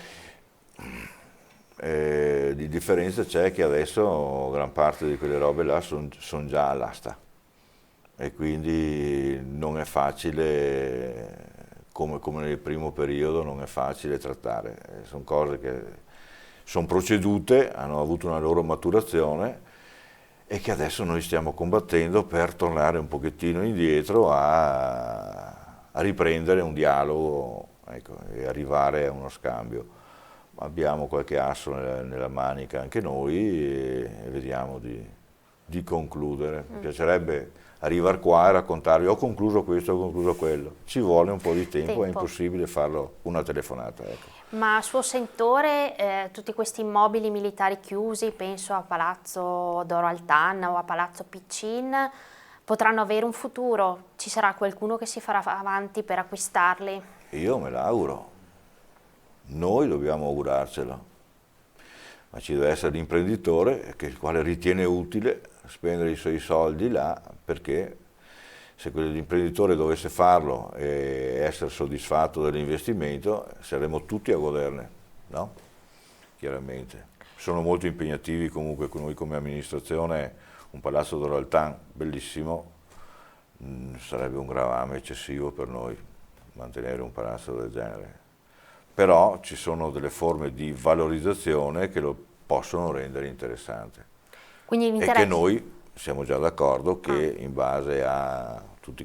Di differenza c'è che adesso gran parte di quelle robe là sono già all'asta. E quindi non è facile, come nel primo periodo, non è facile trattare. Sono cose che sono procedute, hanno avuto una loro maturazione e che adesso noi stiamo combattendo per tornare un pochettino indietro a riprendere un dialogo, ecco, e arrivare a uno scambio. Abbiamo qualche asso nella manica anche noi e vediamo di concludere. Mi piacerebbe arrivare qua e raccontarvi ho concluso questo, ho concluso quello. Ci vuole un po' di tempo, è impossibile farlo una telefonata. Ecco. Ma a suo sentore tutti questi immobili militari chiusi, penso a Palazzo Doro Altan o a Palazzo Piccin, potranno avere un futuro? Ci sarà qualcuno che si farà avanti per acquistarli? Io me l'auguro. Noi dobbiamo augurarcelo, ma ci deve essere l'imprenditore il quale ritiene utile spendere i suoi soldi là, perché se quell'imprenditore dovesse farlo e essere soddisfatto dell'investimento, saremo tutti a goderne, no? Chiaramente. Sono molto impegnativi comunque con noi come amministrazione, un palazzo Doro Altan bellissimo, sarebbe un gravame eccessivo per noi mantenere un palazzo del genere. Però ci sono delle forme di valorizzazione che lo possono rendere interessante. Quindi e che noi siamo già d'accordo che in base a tutta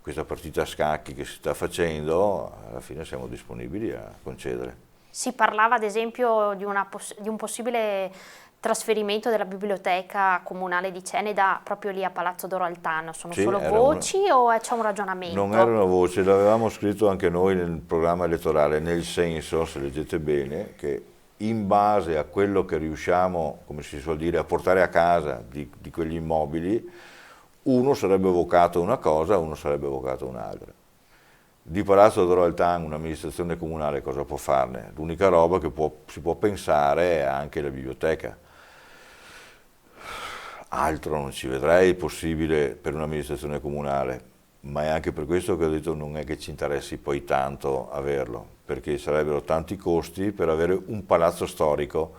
questa partita a scacchi che si sta facendo, alla fine siamo disponibili a concedere. Si parlava ad esempio di un possibile trasferimento della biblioteca comunale di Ceneda proprio lì a Palazzo Doro Altan. Sono solo voci o c'è un ragionamento? Non erano voci, l'avevamo scritto anche noi nel programma elettorale, nel senso, se leggete bene, che in base a quello che riusciamo, come si suol dire, a portare a casa di quegli immobili, uno sarebbe vocato una cosa, uno sarebbe vocato un'altra. Di Palazzo Doro Altan un'amministrazione comunale cosa può farne? L'unica roba che si può pensare è anche la biblioteca. Altro non ci vedrei possibile per un'amministrazione comunale, ma è anche per questo che ho detto non è che ci interessi poi tanto averlo, perché sarebbero tanti costi per avere un palazzo storico.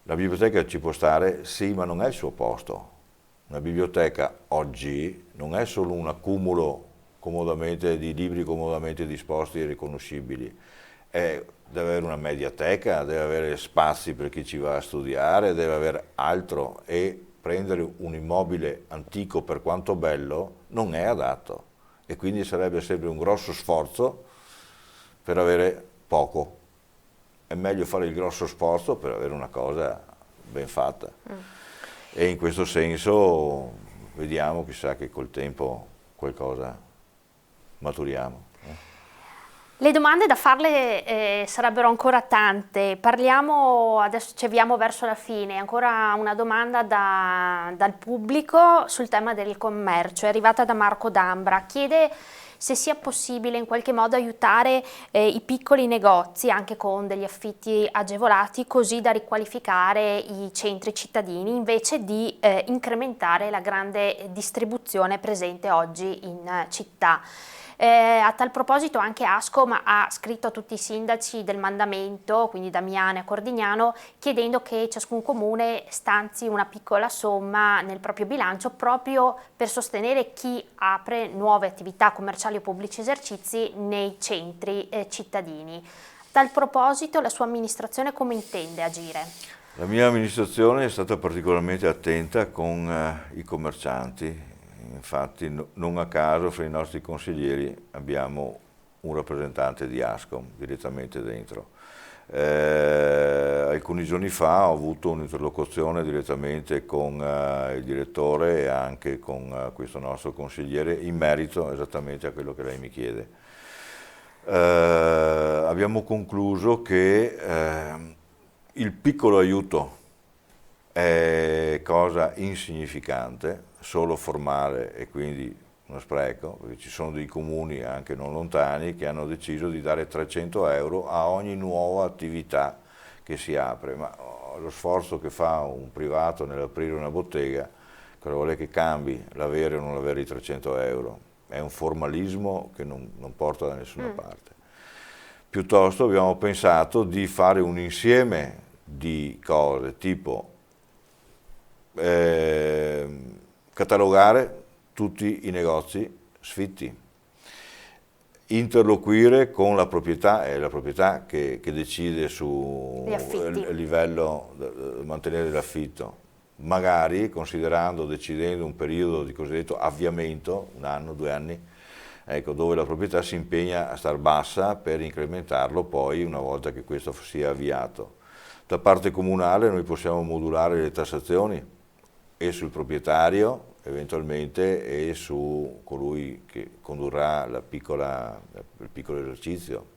La biblioteca ci può stare, sì, ma non è il suo posto. Una biblioteca oggi non è solo un accumulo di libri comodamente disposti e riconoscibili, deve avere una mediateca, deve avere spazi per chi ci va a studiare, deve avere altro, e prendere un immobile antico, per quanto bello, non è adatto, e quindi sarebbe sempre un grosso sforzo per avere poco. È meglio fare il grosso sforzo per avere una cosa ben fatta. E in questo senso vediamo, chissà che col tempo qualcosa maturiamo. Le domande da farle sarebbero ancora tante. Parliamo, adesso ci avviamo verso la fine, ancora una domanda dal pubblico sul tema del commercio. È arrivata da Marco D'Ambra, chiede se sia possibile in qualche modo aiutare i piccoli negozi anche con degli affitti agevolati, così da riqualificare i centri cittadini invece di incrementare la grande distribuzione presente oggi in città. A tal proposito anche Ascom ha scritto a tutti i sindaci del mandamento, quindi Damiano e Cordignano, chiedendo che ciascun comune stanzi una piccola somma nel proprio bilancio proprio per sostenere chi apre nuove attività commerciali o pubblici esercizi nei centri cittadini. A tal proposito la sua amministrazione come intende agire? La mia amministrazione è stata particolarmente attenta con i commercianti. Infatti non a caso fra i nostri consiglieri abbiamo un rappresentante di Ascom direttamente dentro. Alcuni giorni fa ho avuto un'interlocuzione direttamente con il direttore e anche con questo nostro consigliere in merito esattamente a quello che lei mi chiede. Abbiamo concluso che il piccolo aiuto è cosa insignificante, solo formale e quindi uno spreco, perché ci sono dei comuni anche non lontani che hanno deciso di dare 300 euro a ogni nuova attività che si apre, ma lo sforzo che fa un privato nell'aprire una bottega, cosa vuole che cambi l'avere o non avere i 300 euro? È un formalismo che non porta da nessuna parte. Piuttosto abbiamo pensato di fare un insieme di cose, tipo catalogare tutti i negozi sfitti, interloquire con la proprietà, è la proprietà che decide su livello mantenere l'affitto, magari considerando, decidendo un periodo di cosiddetto avviamento, 1 anno, 2 anni, ecco, dove la proprietà si impegna a star bassa per incrementarlo poi una volta che questo sia avviato. Da parte comunale noi possiamo modulare le tassazioni e sul proprietario eventualmente e su colui che condurrà il piccolo esercizio.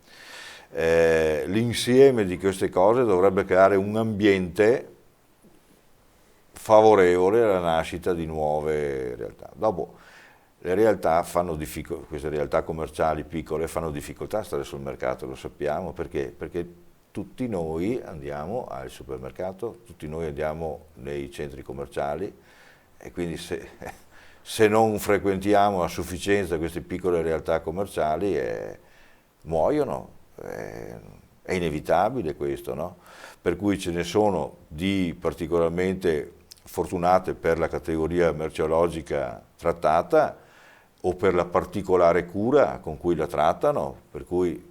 L'insieme di queste cose dovrebbe creare un ambiente favorevole alla nascita di nuove realtà. Dopo le realtà queste realtà commerciali piccole fanno difficoltà a stare sul mercato, lo sappiamo, perché? Perché tutti noi andiamo al supermercato, tutti noi andiamo nei centri commerciali e quindi se non frequentiamo a sufficienza queste piccole realtà commerciali muoiono, è inevitabile questo, no? Per cui ce ne sono di particolarmente fortunate per la categoria merceologica trattata o per la particolare cura con cui la trattano, per cui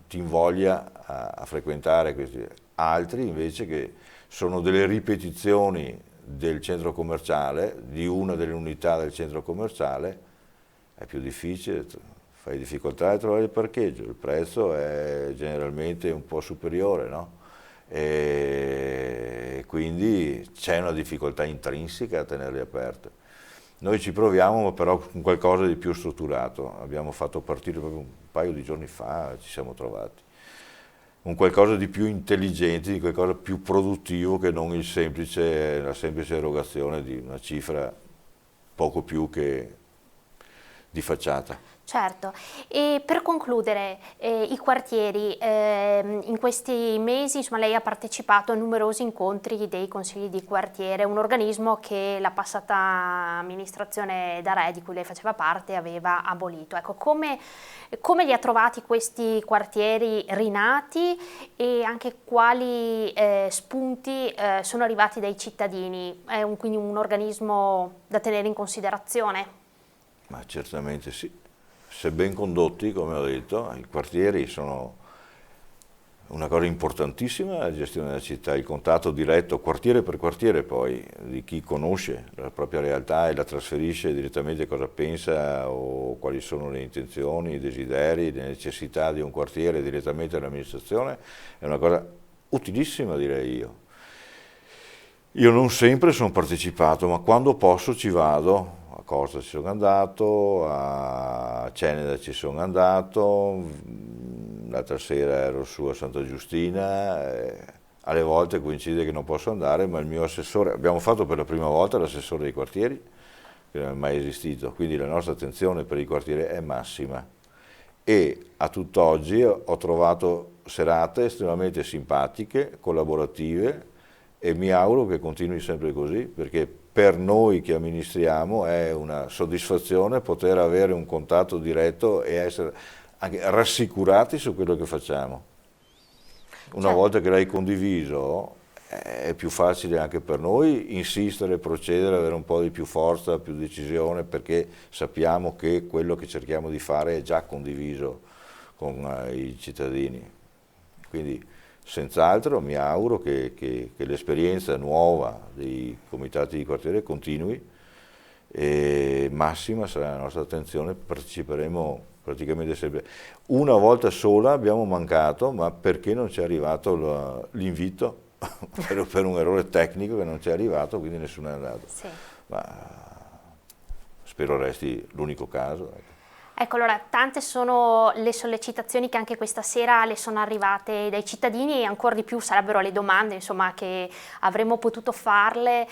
ti invoglia a frequentare questi. Altri invece che sono delle ripetizioni del centro commerciale, di una delle unità del centro commerciale, è più difficile, fai difficoltà a trovare il parcheggio, il prezzo è generalmente un po' superiore, no? E quindi c'è una difficoltà intrinseca a tenerle aperte. Noi ci proviamo però con qualcosa di più strutturato, abbiamo fatto partire proprio un paio di giorni fa, ci siamo trovati, un qualcosa di più intelligente, di qualcosa più produttivo che non la semplice erogazione di una cifra poco più che di facciata. Certo, e per concludere, i quartieri, in questi mesi insomma, lei ha partecipato a numerosi incontri dei consigli di quartiere, un organismo che la passata amministrazione D'Arè, di cui lei faceva parte, aveva abolito. Ecco, come li ha trovati questi quartieri rinati e anche quali spunti sono arrivati dai cittadini? È quindi un organismo da tenere in considerazione? Ma certamente sì. Se ben condotti, come ho detto, i quartieri sono una cosa importantissima nella gestione della città, il contatto diretto, quartiere per quartiere poi, di chi conosce la propria realtà e la trasferisce direttamente cosa pensa o quali sono le intenzioni, i desideri, le necessità di un quartiere direttamente all'amministrazione, è una cosa utilissima, direi io. Io non sempre sono partecipato, ma quando posso ci vado. A Cosa ci sono andato, a Ceneda ci sono andato, l'altra sera ero su a Santa Giustina, alle volte coincide che non posso andare, ma il mio assessore, abbiamo fatto per la prima volta l'assessore dei quartieri, che non è mai esistito, quindi la nostra attenzione per i quartieri è massima e a tutt'oggi ho trovato serate estremamente simpatiche, collaborative e mi auguro che continui sempre così, perché per noi che amministriamo è una soddisfazione poter avere un contatto diretto e essere anche rassicurati su quello che facciamo. Una volta che l'hai condiviso è più facile anche per noi insistere, procedere, avere un po' di più forza, più decisione, perché sappiamo che quello che cerchiamo di fare è già condiviso con i cittadini. Quindi senz'altro mi auguro che l'esperienza nuova dei comitati di quartiere continui e massima sarà la nostra attenzione, parteciperemo praticamente sempre. Una volta sola abbiamo mancato, ma perché non ci è arrivato l'invito, per un errore tecnico che non ci è arrivato, quindi nessuno è andato. Sì. Ma spero resti l'unico caso. Ecco. Ecco, allora, tante sono le sollecitazioni che anche questa sera le sono arrivate dai cittadini e ancora di più sarebbero le domande, insomma, che avremmo potuto farle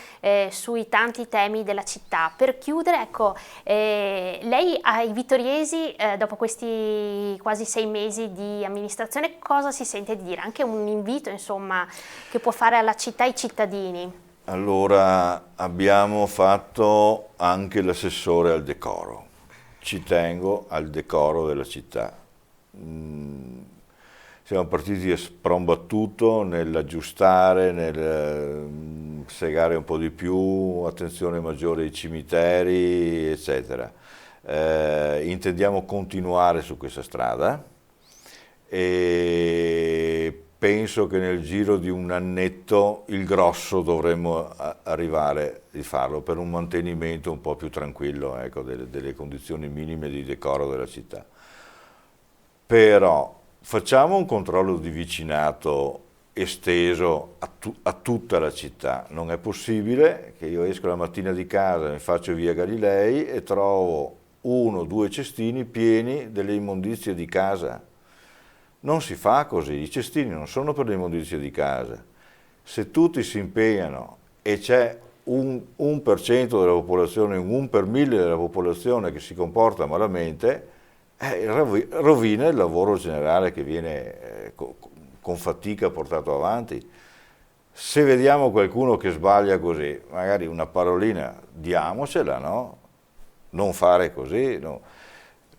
sui tanti temi della città. Per chiudere, ecco, lei ai vittoriesi, dopo questi quasi 6 mesi di amministrazione, cosa si sente di dire? Anche un invito, insomma, che può fare alla città e ai cittadini? Allora, abbiamo fatto anche l'assessore al decoro. Ci tengo al decoro della città. Siamo partiti a sprombattuto nell'aggiustare, nel segare un po' di più, attenzione maggiore ai cimiteri, eccetera. Intendiamo continuare su questa strada e penso che nel giro di un annetto il grosso dovremmo arrivare di farlo per un mantenimento un po' più tranquillo, ecco, delle condizioni minime di decoro della città. Però facciamo un controllo di vicinato esteso a tutta la città. Non è possibile che io esco la mattina di casa, mi faccio via Galilei e trovo 1 o 2 cestini pieni delle immondizie di casa. Non si fa così, i cestini non sono per le immondizie di casa. Se tutti si impegnano e c'è un 1% della popolazione, un 1 per 1000 della popolazione che si comporta malamente, rovina il lavoro generale che viene con fatica portato avanti. Se vediamo qualcuno che sbaglia così, magari una parolina diamocela, no? Non fare così, no?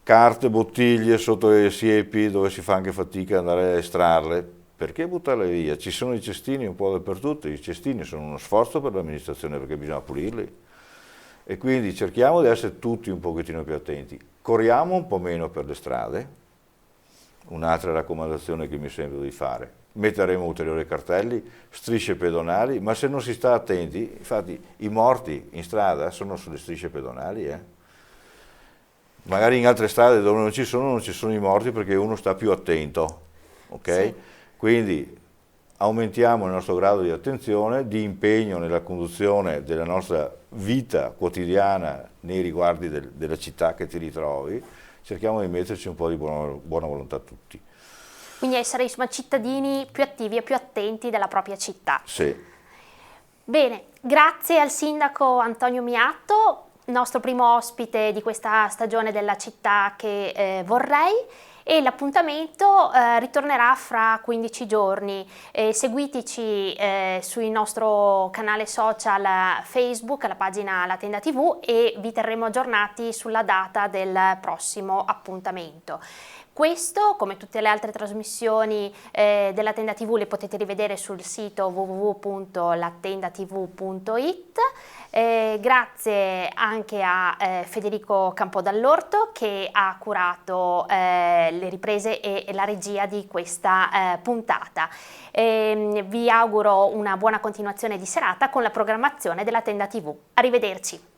Carte, bottiglie sotto le siepi dove si fa anche fatica ad andare a estrarle, perché buttarle via? Ci sono i cestini un po' dappertutto, i cestini sono uno sforzo per l'amministrazione perché bisogna pulirli e quindi cerchiamo di essere tutti un pochettino più attenti, corriamo un po' meno per le strade, un'altra raccomandazione che mi sembra di fare, metteremo ulteriori cartelli, strisce pedonali, ma se non si sta attenti, infatti i morti in strada sono sulle strisce pedonali, Magari in altre strade dove non ci sono i morti perché uno sta più attento, ok? Sì. Quindi aumentiamo il nostro grado di attenzione, di impegno nella conduzione della nostra vita quotidiana nei riguardi della città che ti ritrovi, cerchiamo di metterci un po' di buona volontà tutti. Quindi essere insomma cittadini più attivi e più attenti della propria città. Sì. Bene, grazie al sindaco Antonio Miatto, nostro primo ospite di questa stagione della città che vorrei, e l'appuntamento ritornerà fra 15 giorni. Seguiteci sul nostro canale social Facebook, la pagina La Tenda TV, e vi terremo aggiornati sulla data del prossimo appuntamento. Questo, come tutte le altre trasmissioni della Tenda TV, le potete rivedere sul sito www.latendatv.it. Grazie anche a Federico Campodall'Orto che ha curato le riprese e la regia di questa puntata. Vi auguro una buona continuazione di serata con la programmazione della Tenda TV. Arrivederci.